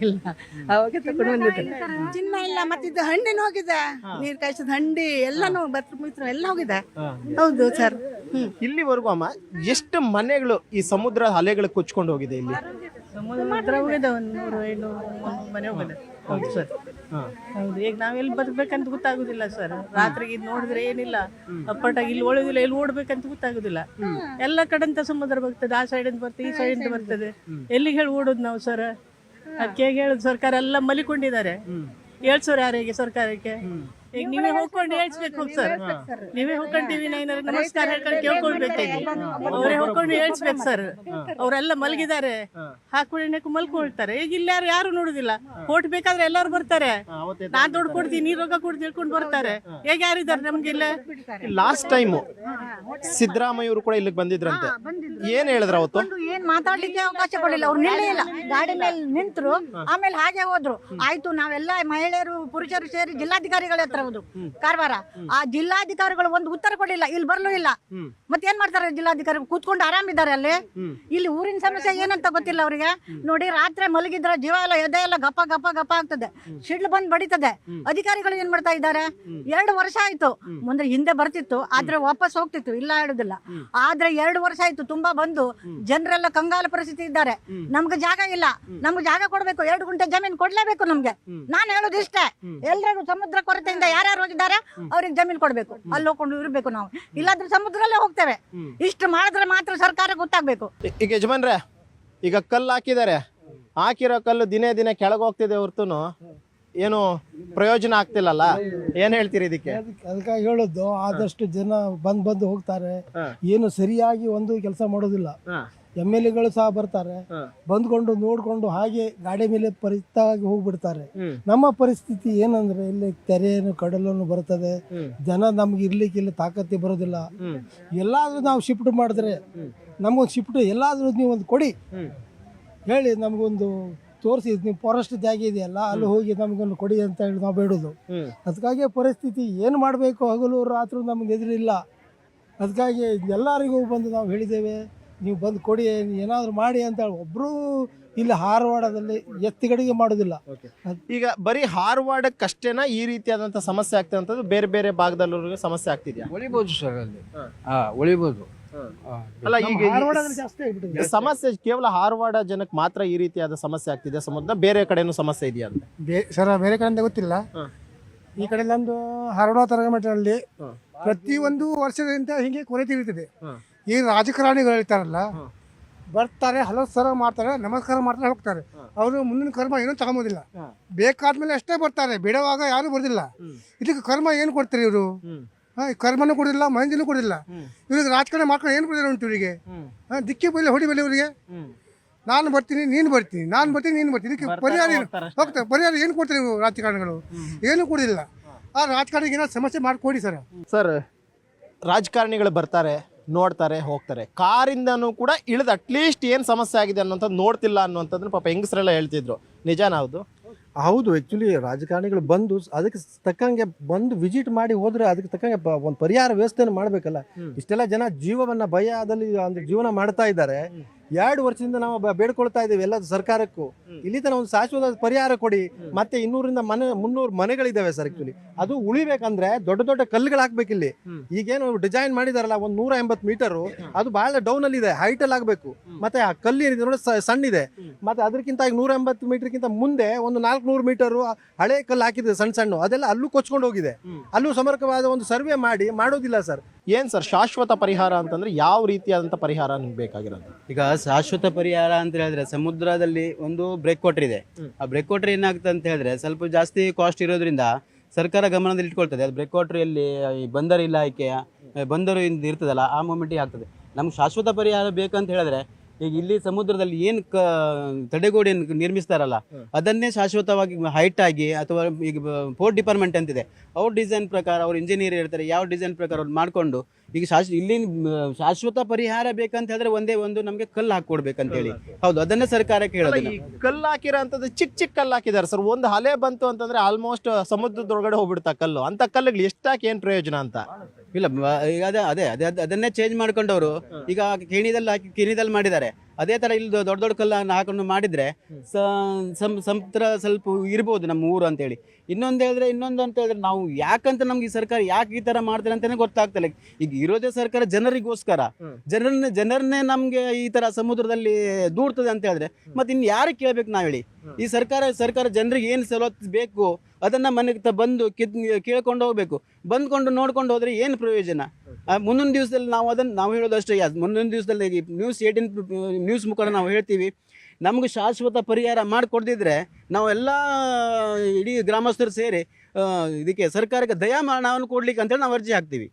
ಇಲ್ಲ ಅವಾಗ ತಗೊಂಡು ಬಂದಿದ್ರು. ಚಿನ್ನ ಇಲ್ಲ, ಮತ್ತಿದ್ದು ಹಣ್ಣಿನ ಹೋಗಿದೆ, ನೀರ್ ಕಾಯಿಸಿದ ಹಂಡಿ ಎಲ್ಲಾನು ಬತ್ರ ಎಲ್ಲ ಹೋಗಿದೆ. ಹೌದು ಸರ್. ಇಲ್ಲಿವರೆಗೂ ಅಮ್ಮ ಎಷ್ಟು ಮನೆಗಳು ಈ ಸಮುದ್ರ ಅಲೆಗಳು ಕೊಚ್ಕೊಂಡು ಹೋಗಿದೆ? ಇಲ್ಲಿ ಸಮುದ್ರ ಹೋಗಿದೆ, 100-200 ಮನೆ ಹೋಗಿದೆ. ಹೌದು ಸರ್ ಹೌದು. ಈಗ ನಾವೆಲ್ಲಿ ಬದುಕ್ಬೇಕಂತ ಗೊತ್ತಾಗುದಿಲ್ಲ ಸರ್. ರಾತ್ರಿಗೆ ಇದು ನೋಡಿದ್ರೆ ಏನಿಲ್ಲ, ಅಪ್ಪಟಾಗಿ ಇಲ್ಲಿ ಓಡುದಿಲ್ಲ, ಇಲ್ಲಿ ಓಡ್ಬೇಕಂತ ಗೊತ್ತಾಗುದಿಲ್ಲ. ಎಲ್ಲ ಕಡೆಂತ ಸಮುದ್ರ ಬರ್ತದೆ, ಆ ಸೈಡಿಂದ ಬರ್ತದೆ, ಈ ಸೈಡಿಂದ ಬರ್ತದೆ. ಎಲ್ಲಿಗೆ ಹೇಳಿ ಓಡೋದು ನಾವು ಸರ್? ಅದಕ್ಕೆ ಹೇಳುದು ಸರ್ಕಾರ ಎಲ್ಲ ಮಲಿಕೊಂಡಿದ್ದಾರೆ. ಹೇಳ್ಸೋರು ಯಾರಿಗೆ ಸರ್ಕಾರಕ್ಕೆ? ಈಗ ನೀವೇ ಹೋಗ್ಕೊಂಡು ಹೇಳ್ಸ್ಬೇಕು ಸರ್. ನೀವೇ ಹೋಗ್ಕೊಂಡು ಟಿವಿ ನೈನ್ ನಮಸ್ಕಾರ ಹೇಳ್ಕೊಂಡು ಕೇಳ್ಕೊಳ್ಬೇಕಾಗಿ ಅವರೇ ಹೋಗ್ಕೊಂಡು ಹೇಳ್ಸ್ಬೇಕು ಸರ್. ಅವರೆಲ್ಲ ಮಲಗಿದ್ದಾರೆ, ಹಾಕೊಂಡು ಮಲ್ಕೊಳ್ತಾರೆ. ಈಗ ಇಲ್ಲಿ ಯಾರು ನೋಡುದಿಲ್ಲ. ಓಟ್ ಬೇಕಾದ್ರೆ ಎಲ್ಲರೂ ಬರ್ತಾರೆ, ನಾನ್ ದುಡ್ಡು ಕೊಡ್ತೀನಿ, ನೀ ರೊಕ್ಕ ಕೊಡ್ತೀನಿ ಹೇಳ್ಕೊಂಡು ಬರ್ತಾರೆ. ಹೇಗೆ ಯಾರಿದ್ದಾರೆ ನಮ್ಗೆ ಇಲ್ಲ? ಲಾಸ್ಟ್ ಟೈಮು ಸಿದ್ದರಾಮಯ್ಯ ಅವರು ಕೂಡ ಇಲ್ಲಿಗೆ ಬಂದಿದ್ರಂತೆ, ಏನ್ ಹೇಳಿದ್ರ ಅವತ್ತು? ಏನ್ ಮಾತಾಡ್ಲಿಕ್ಕೆ ಅವಕಾಶ ಕೊಡಲಿಲ್ಲ. ಅವ್ರು ನಿಲ್ಲೇ ಇಲ್ಲ, ಗಾಡಿ ಮೇಲೆ ನಿಂತರು, ಆಮೇಲೆ ಹಾಗೆ ಹೋದ್ರು. ಆಯ್ತು, ನಾವೆಲ್ಲ ಮಹಿಳೆಯರು ಪುರುಷರು ಸೇರಿ ಜಿಲ್ಲಾಧಿಕಾರಿಗಳ ಹತ್ರ ಹೋದ್ರು ಕಾರವಾರ. ಆ ಜಿಲ್ಲಾಧಿಕಾರಿಗಳು ಒಂದು ಉತ್ತರ ಕೊಡಲಿಲ್ಲ, ಇಲ್ಲಿ ಬರ್ಲೂ ಇಲ್ಲ. ಮತ್ತೆ ಏನ್ ಮಾಡ್ತಾರೆ ಜಿಲ್ಲಾಧಿಕಾರಿ? ಕೂತ್ಕೊಂಡು ಆರಾಮಿದ್ದಾರೆ ಅಲ್ಲಿ. ಇಲ್ಲಿ ಊರಿನ ಸಮಸ್ಯೆ ಏನಂತ ಗೊತ್ತಿಲ್ಲ ಅವರಿಗೆ. ನೋಡಿ, ರಾತ್ರಿ ಮಲಗಿದ್ರೆ ಜೀವ ಎಲ್ಲ ಎದೆ ಎಲ್ಲ ಗಪ್ಪ ಗಪ್ಪ ಗಪ್ಪ ಆಗ್ತದೆ, ಸಿಡ್ಲು ಬಂದ್ ಬಡಿತದೆ. ಅಧಿಕಾರಿಗಳು ಏನ್ ಮಾಡ್ತಾ ಇದ್ದಾರೆ? 2 ವರ್ಷ ಆಯ್ತು, ಮುಂದೆ ಹಿಂದೆ ಬರ್ತಿತ್ತು, ಆದ್ರೆ ವಾಪಸ್ ಹೋಗ್ತಿತ್ತು, ಇಲ್ಲ ಹೇಳುದಿಲ್ಲ. ಆದ್ರೆ 2 ವರ್ಷ ಆಯ್ತು, ತುಂಬಾ ಬಂದು ಜನರೆಲ್ಲ ಕಂಗಾಲ ಪರಿಸ್ಥಿತಿ ಇದ್ದಾರೆ. ನಮ್ಗೆ ಜಾಗ ಇಲ್ಲ, ನಮ್ಗೆ ಜಾಗ ಕೊಡ್ಬೇಕು, 2 ಗುಂಟೆ ಜಮೀನು ಕೊಡ್ಲೇಬೇಕು ನಮ್ಗೆ. ನಾನ್ ಹೇಳೋದು ಇಷ್ಟೇ, ಎಲ್ರಿಗೂ ಸಮುದ್ರ ಕೊರತೆಯಿಂದ ಯಾರ್ಯಾರು ಹೋಗಿದ್ದಾರೆ ಅವ್ರಿಗೆ ಜಮೀನು ಕೊಡ್ಬೇಕು, ಅಲ್ಲಿ ಹೋಗ್ಕೊಂಡು ಇರ್ಬೇಕು ನಾವು. ಇಲ್ಲಾಂದ್ರೆ ಸಮುದ್ರಲ್ಲೇ ಹೋಗ್ತೇವೆ. ಇಷ್ಟು ಮಾಡಿದ್ರೆ ಮಾತ್ರ ಸರ್ಕಾರ ಗೊತ್ತಾಗ್ಬೇಕು. ಈಗ ಯಜಮಾನ್ರೆ, ಈಗ ಕಲ್ಲು ಹಾಕಿದ್ದಾರೆ, ಹಾಕಿರೋ ಕಲ್ಲು ದಿನೇ ದಿನೇ ಕೆಳಗೆ ಹೋಗ್ತಿದೆ ಹೊರತುನು ಏನು ಪ್ರಯೋಜನ ಆಗ್ತಿಲ್ಲಲ್ಲ, ಏನ್ ಹೇಳ್ತೀರಿ ಇದಕ್ಕೆ? ಅದಕ್ಕಾಗಿ ಹೇಳೋದು, ಆದಷ್ಟು ಜನ ಬಂದು ಹೋಗ್ತಾರೆ, ಏನು ಸರಿಯಾಗಿ ಒಂದು ಕೆಲಸ ಮಾಡೋದಿಲ್ಲ. MLA ಸಹ ಬರ್ತಾರೆ, ಬಂದ್ಕೊಂಡು ನೋಡ್ಕೊಂಡು ಹಾಗೆ ಗಾಡಿ ಮೇಲೆ ಪರಿತಾಗಿ ಹೋಗ್ಬಿಡ್ತಾರೆ. ನಮ್ಮ ಪರಿಸ್ಥಿತಿ ಏನಂದ್ರೆ, ಇಲ್ಲಿ ತೆರೆಯನ್ನು ಕಡಲನ್ನು ಬರ್ತದೆ, ಜನ ನಮ್ಗೆ ಇರ್ಲಿಕ್ಕೆ ಇಲ್ಲಿ ತಾಕತ್ತೆ ಬರೋದಿಲ್ಲ. ಎಲ್ಲಾದ್ರೂ ನಾವು ಶಿಫ್ಟ್ ಮಾಡಿದ್ರೆ, ನಮ್ಗೊಂದು ಶಿಫ್ಟ್ ಎಲ್ಲಾದ್ರೂ ನೀವು ಒಂದು ಕೊಡಿ ಹೇಳಿ, ನಮ್ಗೊಂದು ತೋರಿಸಿ, ನೀವು ಫಾರೆಸ್ಟ್ ಜಾಗ ಇದೆಯಲ್ಲ ಅಲ್ಲಿ ಹೋಗಿ ನಮಗೊಂದು ಕೊಡಿ ಅಂತ ಹೇಳಿ ನಾವು ಬೇಡೋದು. ಅದಕ್ಕಾಗಿ ಪರಿಸ್ಥಿತಿ ಏನು ಮಾಡಬೇಕು, ಹಗಲು ರಾತ್ರಿ ನಮ್ಗೆ ಎದುರಿಲ್ಲ. ಅದಕ್ಕಾಗಿ ಎಲ್ಲರಿಗೂ ಬಂದು ನಾವು ಹೇಳಿದ್ದೇವೆ, ನೀವು ಬಂದು ಕೊಡಿ, ಏನಾದರೂ ಮಾಡಿ ಅಂತ ಹೇಳಿ. ಒಬ್ಬರು ಇಲ್ಲಿ ಹಾರವಾಡದಲ್ಲಿ ಎತ್ತಿಗಡೆಗೆ ಮಾಡೋದಿಲ್ಲ. ಈಗ ಬರೀ ಹಾರವಾಡಕ್ಕಷ್ಟೇನಾ ಈ ರೀತಿಯಾದಂಥ ಸಮಸ್ಯೆ ಆಗ್ತದೆ ಅಂತದ್ದು? ಬೇರೆ ಬೇರೆ ಭಾಗದಲ್ಲೂ ಸಮಸ್ಯೆ ಆಗ್ತಿದ್ಯಾ? ಉಳಿಬೋದು ಸರ್, ಅಲ್ಲಿ ಉಳಿಬೋದು. ಅಲ್ಲ, ಈಗ ಜಾಸ್ತಿ ಆಗ್ಬಿಟ್ಟಿದೆ ಸಮಸ್ಯೆ ಕೇವಲ ಹಾರವಾಡ ಜನಕ್ಕೆ ಮಾತ್ರ ಈ ರೀತಿಯಾದ ಸಮಸ್ಯೆ ಆಗ್ತಿದೆ ಸಮುದ್ರ, ಬೇರೆ ಕಡೆನೂ ಸಮಸ್ಯೆ ಇದೆಯಾ ಅಂತ? ಸರ್, ಬೇರೆ ಕಡೆಯಿಂದ ಗೊತ್ತಿಲ್ಲ. ಈ ಕಡೆ ನಮ್ದು ಹರಡ ತರಗಮಠದಲ್ಲಿ ಪ್ರತಿಯೊಂದು ವರ್ಷದಿಂದ ಹೀಗೆ ಕೊರತೆ ಇರ್ತದೆ. ಈ ರಾಜಕಾರಣಿಗಳು ಹೇಳ್ತಾರಲ್ಲ, ಬರ್ತಾರೆ, ಹಲವು ಸರ ಮಾಡ್ತಾರೆ, ನಮಸ್ಕಾರ ಮಾಡ್ತಾರೆ, ಹೋಗ್ತಾರೆ. ಅವರು ಮುಂದಿನ ಕರ್ಮ ಏನೂ ತಗೊಂಬೋದಿಲ್ಲ. ಬೇಕಾದ್ಮೇಲೆ ಅಷ್ಟೇ ಬರ್ತಾರೆ, ಬಿಡುವಾಗ ಯಾರು ಬರ್ದಿಲ್ಲ. ಇದಕ್ಕೆ ಕರ್ಮ ಏನು ಕೊಡ್ತಾರೆ ಇವರು? ಕರ್ಮನೂ ಕೊಡಿಲ್ಲ, ಮಹಿಂದಿನೂ ಕೊಡಿಲ್ಲ. ಇವ್ರಿಗೆ ರಾಜಕಾರಣ ಮಾಡ್ಕೊಂಡು ಏನು ಕೊಡಿಲ್ಲ ಉಂಟು ಇವರಿಗೆ. ದಿಕ್ಕಿ ಬೈಲಿ ಹೊಡಿ ಬೈಲಿ ಇವರಿಗೆ. ನಾನು ಬರ್ತೀನಿ, ನೀನು ಬರ್ತೀನಿ, ನಾನು ಬರ್ತೀನಿ, ನೀನು ಬರ್ತೀನಿ. ಇದಕ್ಕೆ ಪರಿಹಾರ ಏನು ಹೋಗ್ತಾರೆ? ಪರಿಹಾರ ಏನು ಕೊಡ್ತಾರೆ ಇವರು ರಾಜಕಾರಣಿಗಳು? ಏನೂ ಕೊಡಿಲ್ಲ. ಆ ರಾಜಕಾರಣಿಗೆ ಏನಾದ್ರು ಸಮಸ್ಯೆ ಮಾಡಿಕೊಡಿ ಸರ್. ಸರ್, ರಾಜಕಾರಣಿಗಳು ಬರ್ತಾರೆ, ನೋಡ್ತಾರೆ, ಹೋಗ್ತಾರೆ. ಕಾರಿಂದನೂ ಕೂಡ ಇಳಿದು ಅಟ್ಲೀಸ್ಟ್ ಏನು ಸಮಸ್ಯೆ ಆಗಿದೆ ಅನ್ನೋಂಥದ್ದು ನೋಡ್ತಿಲ್ಲ ಅನ್ನುವಂಥದ್ದನ್ನು ಪಾಪ ಹೆಂಗಸರೆಲ್ಲ ಹೇಳ್ತಿದ್ರು. ನಿಜಾನ ಅದು? ಹೌದು. ಆ್ಯಕ್ಚುಲಿ ರಾಜಕಾರಣಿಗಳು ಬಂದು ಅದಕ್ಕೆ ತಕ್ಕಂಗೆ ಬಂದು ವಿಸಿಟ್ ಮಾಡಿ ಹೋದ್ರೆ ಅದಕ್ಕೆ ತಕ್ಕಂಗೆ ಒಂದು ಪರಿಹಾರ ವ್ಯವಸ್ಥೆಯನ್ನು ಮಾಡಬೇಕಲ್ಲ. ಇಷ್ಟೆಲ್ಲ ಜನ ಜೀವವನ್ನು ಭಯದಲ್ಲಿ ಅಂದ್ರೆ ಜೀವನ ಮಾಡ್ತಾ ಇದ್ದಾರೆ. 2 ವರ್ಷದಿಂದ ನಾವು ಬೇಡ್ಕೊಳ್ತಾ ಇದ್ದೀವಿ ಎಲ್ಲ ಸರ್ಕಾರಕ್ಕೂ, ಇಲ್ಲಿ ತನಕ ಒಂದು ಶಾಶ್ವತ ಪರಿಹಾರ ಕೊಡಿ. ಮತ್ತೆ 200-300 ಮನೆಗಳಿದ್ದಾವೆ ಸರ್. ಆ್ಯಕ್ಚುಲಿ ಅದು ಉಳಿಬೇಕಂದ್ರೆ ದೊಡ್ಡ ದೊಡ್ಡ ಕಲ್ಲುಗಳು ಹಾಕ್ಬೇಕು. ಇಲ್ಲಿ ಈಗೇನು ಡಿಸೈನ್ ಮಾಡಿದಾರಲ್ಲ, ಒಂದು 180 ಮೀಟರು, ಅದು ಬಹಳ ಡೌನ್ ಅಲ್ಲಿ ಇದೆ, ಹೈಟ್ ಅಲ್ಲಿ ಆಗಬೇಕು. ಮತ್ತೆ ಆ ಕಲ್ಲು ಏನಿದೆ ನೋಡಿ ಸಣ್ಣ ಇದೆ. ಮತ್ತೆ ಅದಕ್ಕಿಂತ ಈಗ 180 ಮೀಟರ್ಗಿಂತ ಮುಂದೆ ಒಂದು 400 ಮೀಟರು ಹಳೆ ಕಲ್ಲು ಹಾಕಿದೆ, ಸಣ್ಣ ಸಣ್ಣ, ಅದೆಲ್ಲ ಅಲ್ಲೂ ಕೊಚ್ಕೊಂಡು ಹೋಗಿದೆ. ಅಲ್ಲೂ ಸಮರ್ಪಕವಾದ ಒಂದು ಸರ್ವೆ ಮಾಡೋದಿಲ್ಲ ಸರ್. ಏನು ಸರ್ ಶಾಶ್ವತ ಪರಿಹಾರ ಅಂತಂದ್ರೆ ಯಾವ ರೀತಿಯಾದಂಥ ಪರಿಹಾರ ನಿಮ್ಗೆ ಬೇಕಾಗಿರೋದು? ಈಗ ಶಾಶ್ವತ ಪರಿಹಾರ ಅಂತ ಹೇಳಿದ್ರೆ, ಸಮುದ್ರದಲ್ಲಿ ಒಂದು ಬ್ರೇಕ್ ವಾಟರ್ ಇದೆ. ಆ ಬ್ರೇಕ್ ವಾಟರ್ ಏನಾಗುತ್ತೆ ಅಂತ ಹೇಳಿದ್ರೆ, ಸ್ವಲ್ಪ ಜಾಸ್ತಿ ಕಾಸ್ಟ್ ಇರೋದ್ರಿಂದ ಸರ್ಕಾರ ಗಮನದಲ್ಲಿ ಇಟ್ಕೊಳ್ತದೆ. ಅದು ಬ್ರೇಕ್ ವಾಟರ್ ಎಲ್ಲಿ ಈ ಬಂದರು ಇಲಾಖೆಯ ಬಂದರು ಇರ್ತದಲ್ಲ, ಆ ಮೂಮೆಂಟಿಗೆ ಆಗ್ತದೆ. ನಮ್ಗೆ ಶಾಶ್ವತ ಪರಿಹಾರ ಬೇಕಂತ ಹೇಳಿದ್ರೆ, ಈಗ ಇಲ್ಲಿ ಸಮುದ್ರದಲ್ಲಿ ಏನು ತಡೆಗೋಡೆಯನ್ನು ನಿರ್ಮಿಸ್ತಾರಲ್ಲ, ಅದನ್ನೇ ಶಾಶ್ವತವಾಗಿ ಹೈಟ್ ಆಗಿ, ಅಥವಾ ಈಗ ಪೋರ್ಟ್ ಡಿಪಾರ್ಟ್ಮೆಂಟ್ ಅಂತಿದೆ, ಅವ್ರ ಡಿಸೈನ್ ಪ್ರಕಾರ, ಅವ್ರು ಇಂಜಿನಿಯರ್ ಇರ್ತಾರೆ, ಯಾವ ಡಿಸೈನ್ ಪ್ರಕಾರ ಅವ್ರು ಮಾಡಿಕೊಂಡು, ಈಗ ಇಲ್ಲಿ ಶಾಶ್ವತ ಪರಿಹಾರ ಬೇಕಂತ ಹೇಳಿದ್ರೆ ಒಂದೇ ಒಂದು ನಮಗೆ ಕಲ್ಲು ಹಾಕೊಡ್ಬೇಕಂತ ಹೇಳಿ. ಹೌದು, ಅದನ್ನೇ ಸರ್ಕಾರಕ್ಕೆ ಹೇಳೋದು. ಕಲ್ಲು ಹಾಕಿರೋ ಅಂತದ್ದು ಚಿಕ್ಕ ಕಲ್ಲು ಹಾಕಿದ್ದಾರೆ ಸರ್. ಒಂದು ಅಲೆ ಬಂತು ಅಂತಂದ್ರೆ ಆಲ್ಮೋಸ್ಟ್ ಸಮುದ್ರದೊಳಗಡೆ ಹೋಗ್ಬಿಡ್ತಾ ಕಲ್ಲು. ಅಂತ ಕಲ್ಲುಗಳು ಎಷ್ಟಾಕಿ ಏನು ಪ್ರಯೋಜನ ಅಂತ? ಇಲ್ಲ, ಈಗ ಅದನ್ನೇ ಚೇಂಜ್ ಮಾಡ್ಕೊಂಡವರು ಈಗ ಕೇಣಿದಲ್ಲಿ ಮಾಡಿದ್ದಾರೆ. ಅದೇ ಥರ ಇಲ್ಲಿ ದೊಡ್ಡ ದೊಡ್ಡ ಕಲ್ಲನ್ನು ಹಾಕೊಂಡು ಮಾಡಿದರೆ ಸಮುದ್ರ ಸ್ವಲ್ಪ ಇರ್ಬೋದು ನಮ್ಮ ಊರು ಅಂತೇಳಿ. ಇನ್ನೊಂದು ಅಂತ ಹೇಳಿದ್ರೆ ನಾವು ಯಾಕಂತ ನಮ್ಗೆ ಈ ಸರ್ಕಾರ ಯಾಕೆ ಈ ಥರ ಮಾಡ್ತಾರೆ ಅಂತಲೇ ಗೊತ್ತಾಗ್ತಿಲ್ಲ. ಈಗ ಇರೋದೇ ಸರ್ಕಾರ ಜನರಿಗೋಸ್ಕರ, ಜನರನ್ನೇ ನಮಗೆ ಈ ಥರ ಸಮುದ್ರದಲ್ಲಿ ದೂಡ್ತದೆ ಅಂತ ಹೇಳಿದ್ರೆ ಮತ್ತೆ ಇನ್ನು ಯಾರಿಗೆ ಕೇಳಬೇಕು ನಾವು ಹೇಳಿ? ಈ ಸರ್ಕಾರ ಜನರಿಗೆ ಏನು ಸವಲತ್ತು ಬೇಕು ಅದನ್ನು ಮನೆಗೆ ಬಂದು ಕೇಳ್ಕೊಂಡು ಹೋಗಬೇಕು. ಬಂದ್ಕೊಂಡು ನೋಡ್ಕೊಂಡು ಹೋದರೆ ಏನು ಪ್ರಯೋಜನ? ಮುಂದಿನ ದಿವಸದಲ್ಲಿ ನಾವು ಹೇಳೋದಷ್ಟೇ, ಮುಂದಿನ ದಿವಸದಲ್ಲಿ ನ್ಯೂಸ್ ಮುಖಾಂತರ ನಾವು ಹೇಳ್ತೀವಿ, ನಮಗೆ ಶಾಶ್ವತ ಪರಿಹಾರ ಮಾಡಿಕೊಡ್ದಿದ್ರೆ ನಾವೆಲ್ಲ ಇಡೀ ಗ್ರಾಮಸ್ಥರು ಸೇರಿ ಇದಕ್ಕೆ ಸರ್ಕಾರಕ್ಕೆ ದಯಾಮರಣವನ್ನು ಕೊಡ್ಲಿಕ್ಕೆ ಅಂತೇಳಿ ನಾವು ಅರ್ಜಿ ಹಾಕ್ತೀವಿ.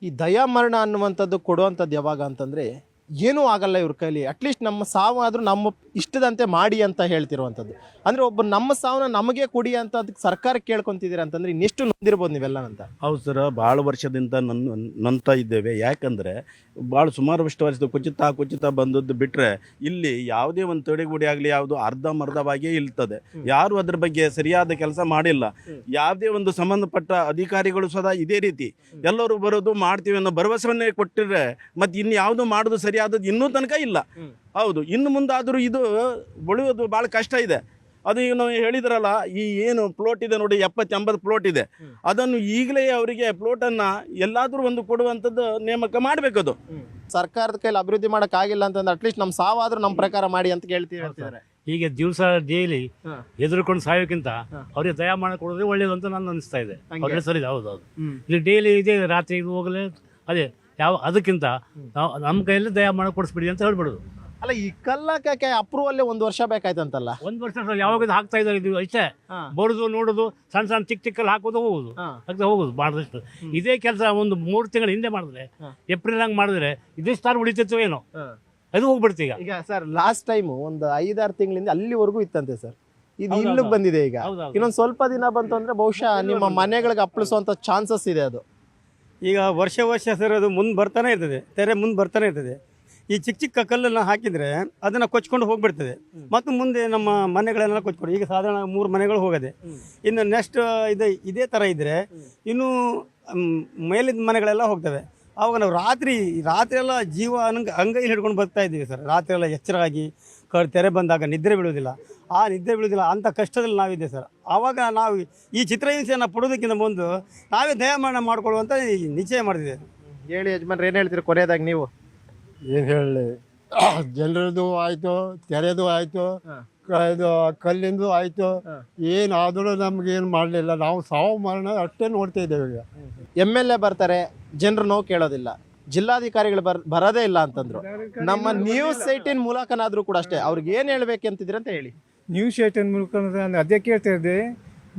ಈ ದಯಾಮರಣ ಅನ್ನುವಂಥದ್ದು ಕೊಡುವಂಥದ್ದು ಯಾವಾಗ ಅಂತಂದರೆ ಏನೂ ಆಗಲ್ಲ ಇವ್ರ ಕೈಲಿ. ಅಟ್ಲೀಸ್ಟ್ ನಮ್ಮ ಸಾವು ಆದರೂ ನಮ್ಮ ಇಷ್ಟದಂತೆ ಮಾಡಿ ಅಂತ ಹೇಳ್ತಿರುವಂಥದ್ದು. ಅಂದರೆ ಒಬ್ಬ ನಮ್ಮ ಸಾವನ್ನ ನಮಗೆ ಕೊಡಿ ಅಂತ ಅದಕ್ಕೆ ಸರ್ಕಾರಕ್ಕೆ ಕೇಳ್ಕೊತಿದ್ದೀರ ಅಂತಂದರೆ ಇನ್ನೆಷ್ಟು ನೊಂದಿರ್ಬೋದು ನೀವೆಲ್ಲ ಅಂತ. ಹೌದು ಸರ್, ಭಾಳ ವರ್ಷದಿಂದ ನೊಂತಾ ಇದ್ದೇವೆ. ಯಾಕಂದರೆ ಭಾಳ ಸುಮಾರು ವರ್ಷ ಕುಚಿತ ಬಂದದ್ದು ಬಿಟ್ಟರೆ ಇಲ್ಲಿ ಯಾವುದೇ ಒಂದು ತಡೆಗುಡಿ ಆಗಲಿ ಯಾವುದು ಅರ್ಧಂಬರ್ಧವಾಗಿಯೇ ಇಲ್ತದೆ. ಯಾರು ಅದ್ರ ಬಗ್ಗೆ ಸರಿಯಾದ ಕೆಲಸ ಮಾಡಿಲ್ಲ. ಯಾವುದೇ ಒಂದು ಸಂಬಂಧಪಟ್ಟ ಅಧಿಕಾರಿಗಳು ಸದಾ ಇದೇ ರೀತಿ ಎಲ್ಲರೂ ಬರೋದು ಮಾಡ್ತೀವಿ ಅನ್ನೋ ಭರವಸೆಯನ್ನೇ ಕೊಟ್ಟಿದ್ರೆ ಮತ್ತು ಇನ್ನು ಯಾವುದು ಮಾಡೋದು ಸರಿಯಾದದ್ದು ಇನ್ನೂ ತನಕ ಇಲ್ಲ. ಹೌದು, ಇನ್ನು ಮುಂದಾದರೂ ಇದು ಉಳಿಯೋದು ಭಾಳ ಕಷ್ಟ ಇದೆ. ಅದು ಈಗ ನಾವು ಹೇಳಿದ್ರಲ್ಲ, ಈ ಏನು ಪ್ಲೋಟ್ ಇದೆ ನೋಡಿ, 70-80 ಪ್ಲೋಟ್ ಇದೆ, ಅದನ್ನು ಈಗಲೇ ಅವರಿಗೆ ಪ್ಲೋಟನ್ನು ಎಲ್ಲಾದರೂ ಒಂದು ಕೊಡುವಂಥದ್ದು ನೇಮಕ ಮಾಡಬೇಕದು. ಸರ್ಕಾರದ ಕೈಲಿ ಅಭಿವೃದ್ಧಿ ಮಾಡೋಕ್ಕಾಗಿಲ್ಲ ಅಂತಂದ್ರೆ ಅಟ್ಲೀಸ್ಟ್ ನಮ್ಮ ಸಾವಾದರೂ ನಮ್ಮ ಪ್ರಕಾರ ಮಾಡಿ ಅಂತ ಹೇಳ್ತಿದ್ದಾರೆ. ಹೀಗೆ ದಿವಸ ಡೈಲಿ ಎದುರುಕೊಂಡು ಸಾಯೋಕ್ಕಿಂತ ಅವ್ರಿಗೆ ದಯ ಮಾಡಿಕೊಡೋದೇ ಒಳ್ಳೇದು ಅಂತ ನಾನು ಅನಿಸ್ತಾ ಇದೆ. ಅವ್ರಿಗೆ ಸರಿ, ಹೌದು. ಇಲ್ಲಿ ಡೈಲಿ ಇದೆ, ರಾತ್ರಿ ಹೋಗಲೇ ಅದೇ ಅದಕ್ಕಿಂತ ನಾವು ನಮ್ಮ ಕೈಯಲ್ಲಿ ದಯ ಮಾಡಿ ಕೊಡಿಸ್ಬಿಡಿ ಅಂತ ಹೇಳ್ಬಿಡೋದು. ಅಲ್ಲ, ಈ ಕಲ್ಲಕ್ಕೆ ಅಪ್ರೂವಲ್ಲೇ 1 ವರ್ಷ ಬೇಕಾಯ್ತಂತಲ್ಲ? 1 ವರ್ಷ ಯಾವಾಗ ಹಾಕ್ತಾ ಇದ್ದಾರೆ ಇದು ಅಷ್ಟೇ. ಬರೋದು, ನೋಡೋದು, ಸಣ್ಣ ಚಿಕ್ಕಲ್ಲಿ ಹಾಕೋದು, ಹೋಗೋದು ಮಾಡಿದಷ್ಟು. ಇದೇ ಕೆಲಸ ಒಂದು 3 ತಿಂಗಳ ಹಿಂದೆ ಮಾಡಿದ್ರೆ, ಏಪ್ರಿಲ್ ಹಂಗೆ ಮಾಡಿದ್ರೆ ಇದೇ ಸ್ಟಾರ್ ಉಳಿತಿತ್ತು ಏನೋ, ಅದು ಹೋಗ್ಬಿಡ್ತು. ಈಗ ಸರ್ ಲಾಸ್ಟ್ ಟೈಮು ಒಂದು 5-6 ತಿಂಗಳಿಂದ ಅಲ್ಲಿವರೆಗೂ ಇತ್ತಂತೆ ಸರ್. ಇದು ಇಲ್ಲಿಗೆ ಬಂದಿದೆ. ಈಗ ಇನ್ನೊಂದು ಸ್ವಲ್ಪ ದಿನ ಬಂತು ಅಂದ್ರೆ ಬಹುಶಃ ನಿಮ್ಮ ಮನೆಗಳಿಗೆ ಅಪ್ಪಳಿಸುವಂತ ಚಾನ್ಸಸ್ ಇದೆ. ಅದು ಈಗ ವರ್ಷ ಸರ್ ಅದು ಮುಂದೆ ಬರ್ತಾನೆ ಇರ್ತದೆ, ತೆರೆ ಮುಂದೆ ಬರ್ತಾನೆ ಇರ್ತದೆ. ಈ ಚಿಕ್ಕ ಕಲ್ಲನ್ನು ಹಾಕಿದರೆ ಅದನ್ನು ಕೊಚ್ಕೊಂಡು ಹೋಗ್ಬಿಡ್ತದೆ. ಮತ್ತು ಮುಂದೆ ನಮ್ಮ ಮನೆಗಳೆಲ್ಲ ಕೊಚ್ಕೊಂಡು, ಈಗ ಸಾಧಾರಣ 3 ಮನೆಗಳು ಹೋಗದೆ. ಇನ್ನು ನೆಕ್ಸ್ಟ್ ಇದೇ ಥರ ಇದ್ದರೆ ಇನ್ನು ಮೇಲಿದ ಮನೆಗಳೆಲ್ಲ ಹೋಗ್ತವೆ. ಆವಾಗ ನಾವು ರಾತ್ರಿ ಎಲ್ಲ ಜೀವ ಅಂಗೈ ಹಿಡ್ಕೊಂಡು ಬರ್ತಾ ಇದ್ದೀವಿ ಸರ್. ರಾತ್ರಿ ಎಲ್ಲ ಎಚ್ಚರಾಗಿ ತೆರೆ ಬಂದಾಗ ನಿದ್ರೆ ಬೀಳೋದಿಲ್ಲ. ಅಂಥ ಕಷ್ಟದಲ್ಲಿ ನಾವಿದ್ದೆ ಸರ್. ಆವಾಗ ನಾವು ಈ ಚಿತ್ರಹಿಂಸೆಯನ್ನು ಪಡೋದಕ್ಕಿಂತ ಮುಂದೆ ನಾವೇ ದಯಾಮರಣ ಮಾಡಿಕೊಳ್ಳುವಂಥ ನಿಶ್ಚಯ ಮಾಡಿದ್ದೇವೆ. ಹೇಳಿ ಯಜಮಾನ್ರು, ಏನು ಹೇಳ್ತೀರಿ ಕೊನೆಯದಾಗಿ ನೀವು? ಏನು ಹೇಳಲಿ, ಜನರದು ಆಯಿತು, ತೆರೆದು ಆಯಿತು, ಇದು ಕಲ್ಲಿಂದು ಆಯಿತು, ಏನಾದರೂ ನಮಗೇನು ಮಾಡಲಿಲ್ಲ. ನಾವು ಸಾವು ಮರಣ ಅಷ್ಟೇ ನೋಡ್ತಾ ಇದ್ದೇವೆ. ಈಗ MLA ಬರ್ತಾರೆ, ಜನರು ನೋವು ಕೇಳೋದಿಲ್ಲ. ಜಿಲ್ಲಾಧಿಕಾರಿಗಳು ಬರೋದೇ ಇಲ್ಲ ಅಂತಂದ್ರು. ನಮ್ಮ ನ್ಯೂಸ್ 18 ಮೂಲಕನಾದರೂ ಕೂಡ ಅಷ್ಟೇ, ಅವ್ರಿಗೆ ಏನು ಹೇಳ್ಬೇಕಂತಿದ್ರೆ ಅಂತ ಹೇಳಿ. ನ್ಯೂಸ್ 18 ಮೂಲಕ ಅದೇ ಕೇಳ್ತಾ ಇದ್ದೆ,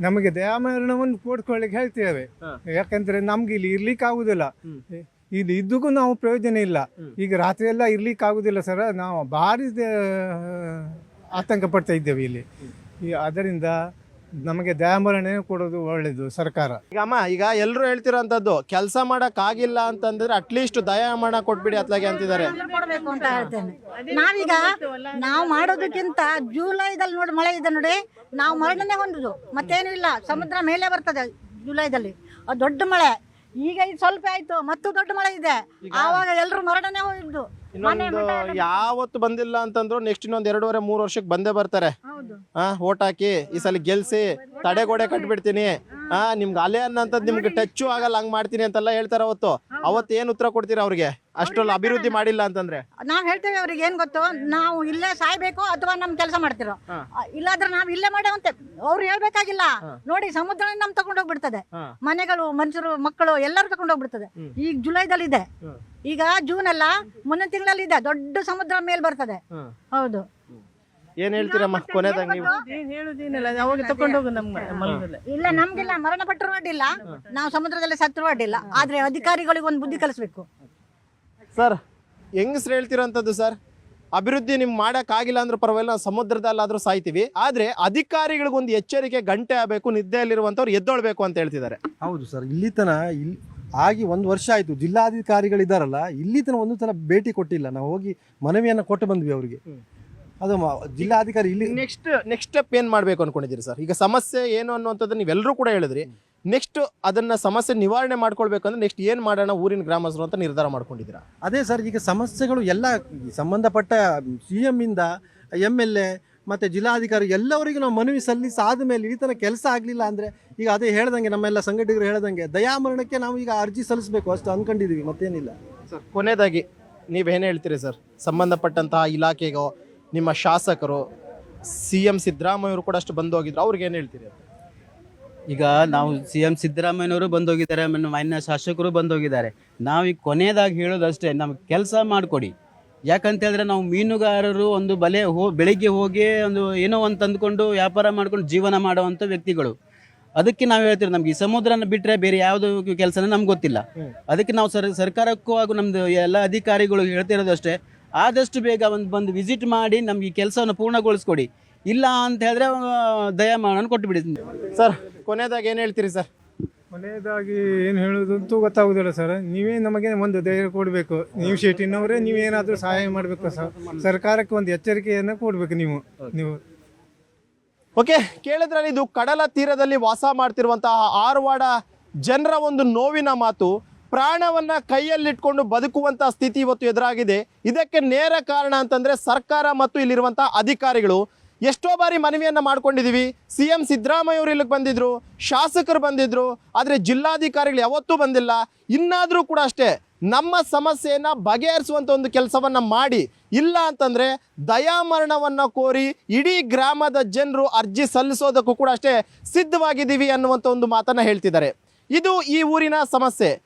ನಮಗೆ ದಯಾಮರಣವನ್ನು ಕೊಡ್ಕೊಳ್ಳಿಕ್ಕೆ ಹೇಳ್ತೇವೆ. ಯಾಕಂದ್ರೆ ನಮ್ಗೆ ಇಲ್ಲಿ ಇರ್ಲಿಕ್ಕೆ ಆಗುದಿಲ್ಲ. ಇಲ್ಲಿ ಇದ್ದಕ್ಕೂ ನಾವು ಪ್ರಯೋಜನ ಇಲ್ಲ. ಈಗ ರಾತ್ರಿ ಎಲ್ಲ ಇರ್ಲಿಕ್ಕೆ ಆಗುದಿಲ್ಲ ಸರ್. ನಾವು ಭಾರಿ ಆತಂಕ ಪಡ್ತಾ ಇದ್ದೇವೆ ಇಲ್ಲಿ. ಅದರಿಂದ ನಮಗೆ ದಯಾಮರಣ ಕೊಡೋದು ಒಳ್ಳೇದು ಸರ್ಕಾರ. ಈಗ ಎಲ್ಲರೂ ಹೇಳ್ತಿರೋಂಥದ್ದು ಕೆಲಸ ಮಾಡಕ್ ಆಗಿಲ್ಲ ಅಂತಂದ್ರೆ ಅಟ್ಲೀಸ್ಟ್ ದಯಾಮರಣ ಕೊಟ್ಬಿಡಿ ಅತ್ಲಾಗೆ ಅಂತಿದ್ದಾರೆ. ಕೊಡ್ಬೇಕು ಅಂತ ಹೇಳ್ತೇನೆ. ನಾವೀಗ ನಾವು ಮಾಡೋದಕ್ಕಿಂತ ಜುಲೈದಲ್ಲಿ ನೋಡಿ ಮಳೆ ಇದೆ ನೋಡಿ, ನಾವು ಮರಣನೇ ಹೊಂದುದು, ಮತ್ತೇನು ಇಲ್ಲ. ಸಮುದ್ರ ಮೇಲೆ ಬರ್ತದೆ ಜುಲೈದಲ್ಲಿ, ಅದು ದೊಡ್ಡ ಮಳೆ. ಈಗ ಇದು ಸ್ವಲ್ಪ ಆಯ್ತು, ಮತ್ತು ದೊಡ್ಡ ಮಳೆ ಇದೆ, ಆವಾಗ ಎಲ್ಲರೂ ಮರಣನೇ ಹೋಗಿದ್ದು. ಇನ್ನೊಂದು ಯಾವತ್ತು ಬಂದಿಲ್ಲ ಅಂತಂದ್ರು ನೆಕ್ಸ್ಟ್ ಇನ್ನೊಂದು 2.5-3 ವರ್ಷಕ್ಕೆ ಬಂದೇ ಬರ್ತಾರೆ. ಓಟ್ ಹಾಕಿ ಈ ಸಲ ಗೆಲ್ಸಿ ತಡೆಗೋಡೆ ಕಟ್ಬಿಡ್ತೀನಿ, ನಿಮ್ಗೆ ಅಲೆ ಅನ್ನಂತದ್ ನಿಮ್ಗೆ ಟಚ್ಚು ಆಗಲ್ಲ, ಹಂಗ್ ಮಾಡ್ತೀನಿ ಅಂತೆಲ್ಲ ಹೇಳ್ತಾರ. ಅವತ್ತು ಏನ್ ಉತ್ತರ ಕೊಡ್ತೀರಾ ಅವ್ರಿಗೆ ಅಷ್ಟೊಂದು ಅಭಿವೃದ್ಧಿ ಮಾಡಿಲ್ಲ ಅಂತಂದ್ರೆ? ನಾವ್ ಹೇಳ್ತೇವೆ ಅವ್ರಿಗೆ, ಏನ್ ಗೊತ್ತು, ನಾವು ಇಲ್ಲೇ ಸಾಯ್ಬೇಕು ಅಥವಾ ನಮ್ ಕೆಲಸ ಮಾಡ್ತಿರೋ, ಇಲ್ಲಾದ್ರೆ ನಾವ್ ಇಲ್ಲೇ ಮಾಡೇವಂತೆ. ಅವ್ರು ಹೇಳ್ಬೇಕಾಗಿಲ್ಲ ನೋಡಿ, ಸಮುದ್ರ ನಮ್ ತಗೊಂಡೋಗ್ಬಿಡ್ತದೆ, ಮನೆಗಳು, ಮನುಷ್ಯರು, ಮಕ್ಕಳು ಎಲ್ಲರೂ ತಗೊಂಡೋಗ್ಬಿಡ್ತದೆ. ಈಗ ಜುಲೈದಲ್ಲಿ ಇದೆ, ಈಗ ಜೂನ್ ಅಲ್ಲ, ಮುಂದಿನ ತಿಂಗಳಲ್ಲಿ ಇದೆ, ದೊಡ್ಡ ಸಮುದ್ರ ಮೇಲ್ ಬರ್ತದೆ. ಹೌದು. ಏನ್ ಹೇಳ್ತೀರಮ್ಮ ಕೊನೆದಾಗ ನೀವು? ಇಲ್ಲ, ನಮ್ಗಿಲ್ಲ, ಮರಣ ಪಟ್ಟರು ಅಡ್ಡಿಲ್ಲ, ನಾವು ಸಮುದ್ರದಲ್ಲಿ ಸತ್ರು ಅಡ್ಡಿಲ್ಲ, ಆದ್ರೆ ಅಧಿಕಾರಿಗಳಿಗೆ ಒಂದು ಬುದ್ಧಿ ಕಲಿಸ್ಬೇಕು ಸರ್. ಹೆಂಗಸ್ರು ಹೇಳ್ತಿರೋಂಥದ್ದು ಸರ್, ಅಭಿವೃದ್ಧಿ ನಿಮ್ಗೆ ಮಾಡೋಕ್ಕಾಗಿಲ್ಲ ಅಂದ್ರೂ ಪರವಾಗಿಲ್ಲ, ನಾವು ಸಮುದ್ರದಲ್ಲಾದ್ರೂ ಸಾಯ್ತೀವಿ, ಆದ್ರೆ ಅಧಿಕಾರಿಗಳಿಗೊಂದು ಎಚ್ಚರಿಕೆ ಗಂಟೆ ಆಗಬೇಕು, ನಿದ್ದೆಯಲ್ಲಿರುವಂಥವ್ರು ಎದ್ದೊಳ್ಬೇಕು ಅಂತ ಹೇಳ್ತಿದ್ದಾರೆ. ಹೌದು ಸರ್, ಇಲ್ಲಿ ಆಗಿ 1 ವರ್ಷ ಆಯಿತು. ಜಿಲ್ಲಾಧಿಕಾರಿಗಳಿದ್ದಾರಲ್ಲ, ಇಲ್ಲಿ ಒಂದು ಸಲ ಭೇಟಿ ಕೊಟ್ಟಿಲ್ಲ. ನಾವು ಹೋಗಿ ಮನವಿಯನ್ನು ಕೊಟ್ಟು ಬಂದ್ವಿ ಅವರಿಗೆ. ಅದು ಜಿಲ್ಲಾಧಿಕಾರಿ ಇಲ್ಲಿ ನೆಕ್ಸ್ಟ್ ಸ್ಟೆಪ್ ಏನು ಮಾಡಬೇಕು ಅನ್ಕೊಂಡಿದ್ದೀರಿ ಸರ್? ಈಗ ಸಮಸ್ಯೆ ಏನು ಅನ್ನುವಂಥದ್ದು ನೀವೆಲ್ಲರೂ ಕೂಡ ಹೇಳಿದ್ರಿ. ನೆಕ್ಸ್ಟ್ ಅದನ್ನ ಸಮಸ್ಯೆ ನಿವಾರಣೆ ಮಾಡ್ಕೊಳ್ಬೇಕಂದ್ರೆ ನೆಕ್ಸ್ಟ್ ಏನು ಮಾಡೋಣ ಊರಿನ ಗ್ರಾಮಸ್ಥರು ಅಂತ ನಿರ್ಧಾರ ಮಾಡ್ಕೊಂಡಿದ್ದೀರಾ? ಅದೇ ಸರ್, ಈಗ ಸಮಸ್ಯೆಗಳು ಎಲ್ಲ ಸಂಬಂಧಪಟ್ಟ CM ಇಂದ MLA ಮತ್ತು ಜಿಲ್ಲಾಧಿಕಾರಿ ಎಲ್ಲವರಿಗೂ ನಾವು ಮನವಿ ಸಲ್ಲಿಸಾದ ಮೇಲೆ ಈ ಥರ ಕೆಲಸ ಆಗಲಿಲ್ಲ ಅಂದರೆ ಈಗ ಅದೇ ಹೇಳ್ದಂಗೆ ನಮ್ಮೆಲ್ಲ ಸಂಘಟಕರು ಹೇಳ್ದಂಗೆ ದಯಾಮರಣಕ್ಕೆ ನಾವು ಈಗ ಅರ್ಜಿ ಸಲ್ಲಿಸಬೇಕು ಅಷ್ಟು ಅಂದ್ಕೊಂಡಿದ್ದೀವಿ, ಮತ್ತೇನಿಲ್ಲ. ಸರ್ ಕೊನೆಯದಾಗಿ ನೀವೇನು ಹೇಳ್ತೀರಿ ಸರ್? ಸಂಬಂಧಪಟ್ಟಂತಹ ಇಲಾಖೆಗೋ ನಿಮ್ಮ ಶಾಸಕರು CM ಸಿದ್ದರಾಮಯ್ಯವರು ಕೂಡ ಅಷ್ಟು ಬಂದು ಹೋಗಿದ್ರು, ಅವ್ರಿಗೆ ಏನು ಹೇಳ್ತೀರಿ? ಈಗ ನಾವು CM ಸಿದ್ದರಾಮಯ್ಯನವರು ಬಂದೋಗಿದ್ದಾರೆ, ಮಾನ್ಯ ಶಾಸಕರು ಬಂದೋಗಿದ್ದಾರೆ. ನಾವೀಗ ಕೊನೆಯದಾಗಿ ಹೇಳೋದಷ್ಟೇ, ನಮ್ಗೆ ಕೆಲಸ ಮಾಡಿಕೊಡಿ. ಯಾಕಂತ ಹೇಳಿದ್ರೆ ನಾವು ಮೀನುಗಾರರು ಒಂದು ಬೆಳಿಗ್ಗೆ ಹೋಗಿ ಒಂದು ಏನೋ ಒಂದು ತಂದುಕೊಂಡು ವ್ಯಾಪಾರ ಮಾಡ್ಕೊಂಡು ಜೀವನ ಮಾಡುವಂಥ ವ್ಯಕ್ತಿಗಳು. ಅದಕ್ಕೆ ನಾವು ಹೇಳ್ತೀವಿ, ನಮ್ಗೆ ಈ ಸಮುದ್ರನ ಬಿಟ್ಟರೆ ಬೇರೆ ಯಾವುದು ಕೆಲಸನ ನಮ್ಗೆ ಗೊತ್ತಿಲ್ಲ. ಅದಕ್ಕೆ ನಾವು ಸರ್ಕಾರಕ್ಕೂ ಹಾಗೂ ನಮ್ಮದು ಎಲ್ಲ ಅಧಿಕಾರಿಗಳು ಹೇಳ್ತಿರೋದು ಅಷ್ಟೇ, ಆದಷ್ಟು ಬೇಗ ಬಂದು ವಿಸಿಟ್ ಮಾಡಿ ನಮ್ಗೆ ಈ ಕೆಲಸವನ್ನು ಪೂರ್ಣಗೊಳಿಸ್ಕೊಡಿ. ಇಲ್ಲ ಅಂತ ಹೇಳಿದ್ರೆ ದಯಾಮರಣ ಕೊಟ್ಟುಬಿಡಿ. ಸರ್ ಕೊನೆಯದಾಗಿ ಏನು ಹೇಳ್ತೀರಿ ಸರ್? ಕೊನೆಯದಾಗಿ ಏನು ಹೇಳೋದಂತೂ ಗೊತ್ತಾಗೋದಿಲ್ಲ ಸರ್. ನೀವೇ ನಮಗೆ ಒಂದು ಧೈರ್ಯ ಕೊಡಬೇಕು. ನೀವು ಶೆಟ್ಟಿನವರೇ ನೀವೇನಾದರೂ ಸಹಾಯ ಮಾಡಬೇಕು ಸರ್. ಸರ್ಕಾರಕ್ಕೆ ಒಂದು ಎಚ್ಚರಿಕೆಯನ್ನು ಕೊಡಬೇಕು ನೀವು. ಓಕೆ, ಕೇಳಿದ್ರಲ್ಲಿ ಇದು ಕಡಲ ತೀರದಲ್ಲಿ ವಾಸ ಮಾಡ್ತಿರುವಂತಹ ಆರವಾಡ ಜನರ ಒಂದು ನೋವಿನ ಮಾತು. ಪ್ರಾಣವನ್ನ ಕೈಯಲ್ಲಿಟ್ಕೊಂಡು ಬದುಕುವಂತಹ ಸ್ಥಿತಿ ಇವತ್ತು ಎದುರಾಗಿದೆ. ಇದಕ್ಕೆ ನೇರ ಕಾರಣ ಅಂತಂದ್ರೆ ಸರ್ಕಾರ ಮತ್ತು ಇಲ್ಲಿರುವಂತಹ ಅಧಿಕಾರಿಗಳು. ಎಷ್ಟೋ ಬಾರಿ ಮನವಿಯನ್ನು ಮಾಡ್ಕೊಂಡಿದ್ದೀವಿ. CM ಸಿದ್ದರಾಮಯ್ಯ ಅವರು ಇಲ್ಲಿಗೆ ಬಂದಿದ್ರು, ಶಾಸಕರು ಬಂದಿದ್ರು, ಆದರೆ ಜಿಲ್ಲಾಧಿಕಾರಿಗಳು ಯಾವತ್ತೂ ಬಂದಿಲ್ಲ. ಇನ್ನಾದರೂ ಕೂಡ ಅಷ್ಟೇ ನಮ್ಮ ಸಮಸ್ಯೆಯನ್ನು ಬಗೆಹರಿಸುವಂಥ ಒಂದು ಕೆಲಸವನ್ನು ಮಾಡಿ. ಇಲ್ಲ ಅಂತಂದರೆ ದಯಾಮರಣವನ್ನು ಕೋರಿ ಇಡೀ ಗ್ರಾಮದ ಜನರು ಅರ್ಜಿ ಸಲ್ಲಿಸೋದಕ್ಕೂ ಕೂಡ ಅಷ್ಟೇ ಸಿದ್ಧವಾಗಿದ್ದೀವಿ ಅನ್ನುವಂಥ ಒಂದು ಮಾತನ್ನು ಹೇಳ್ತಿದ್ದಾರೆ. ಇದು ಈ ಊರಿನ ಸಮಸ್ಯೆ.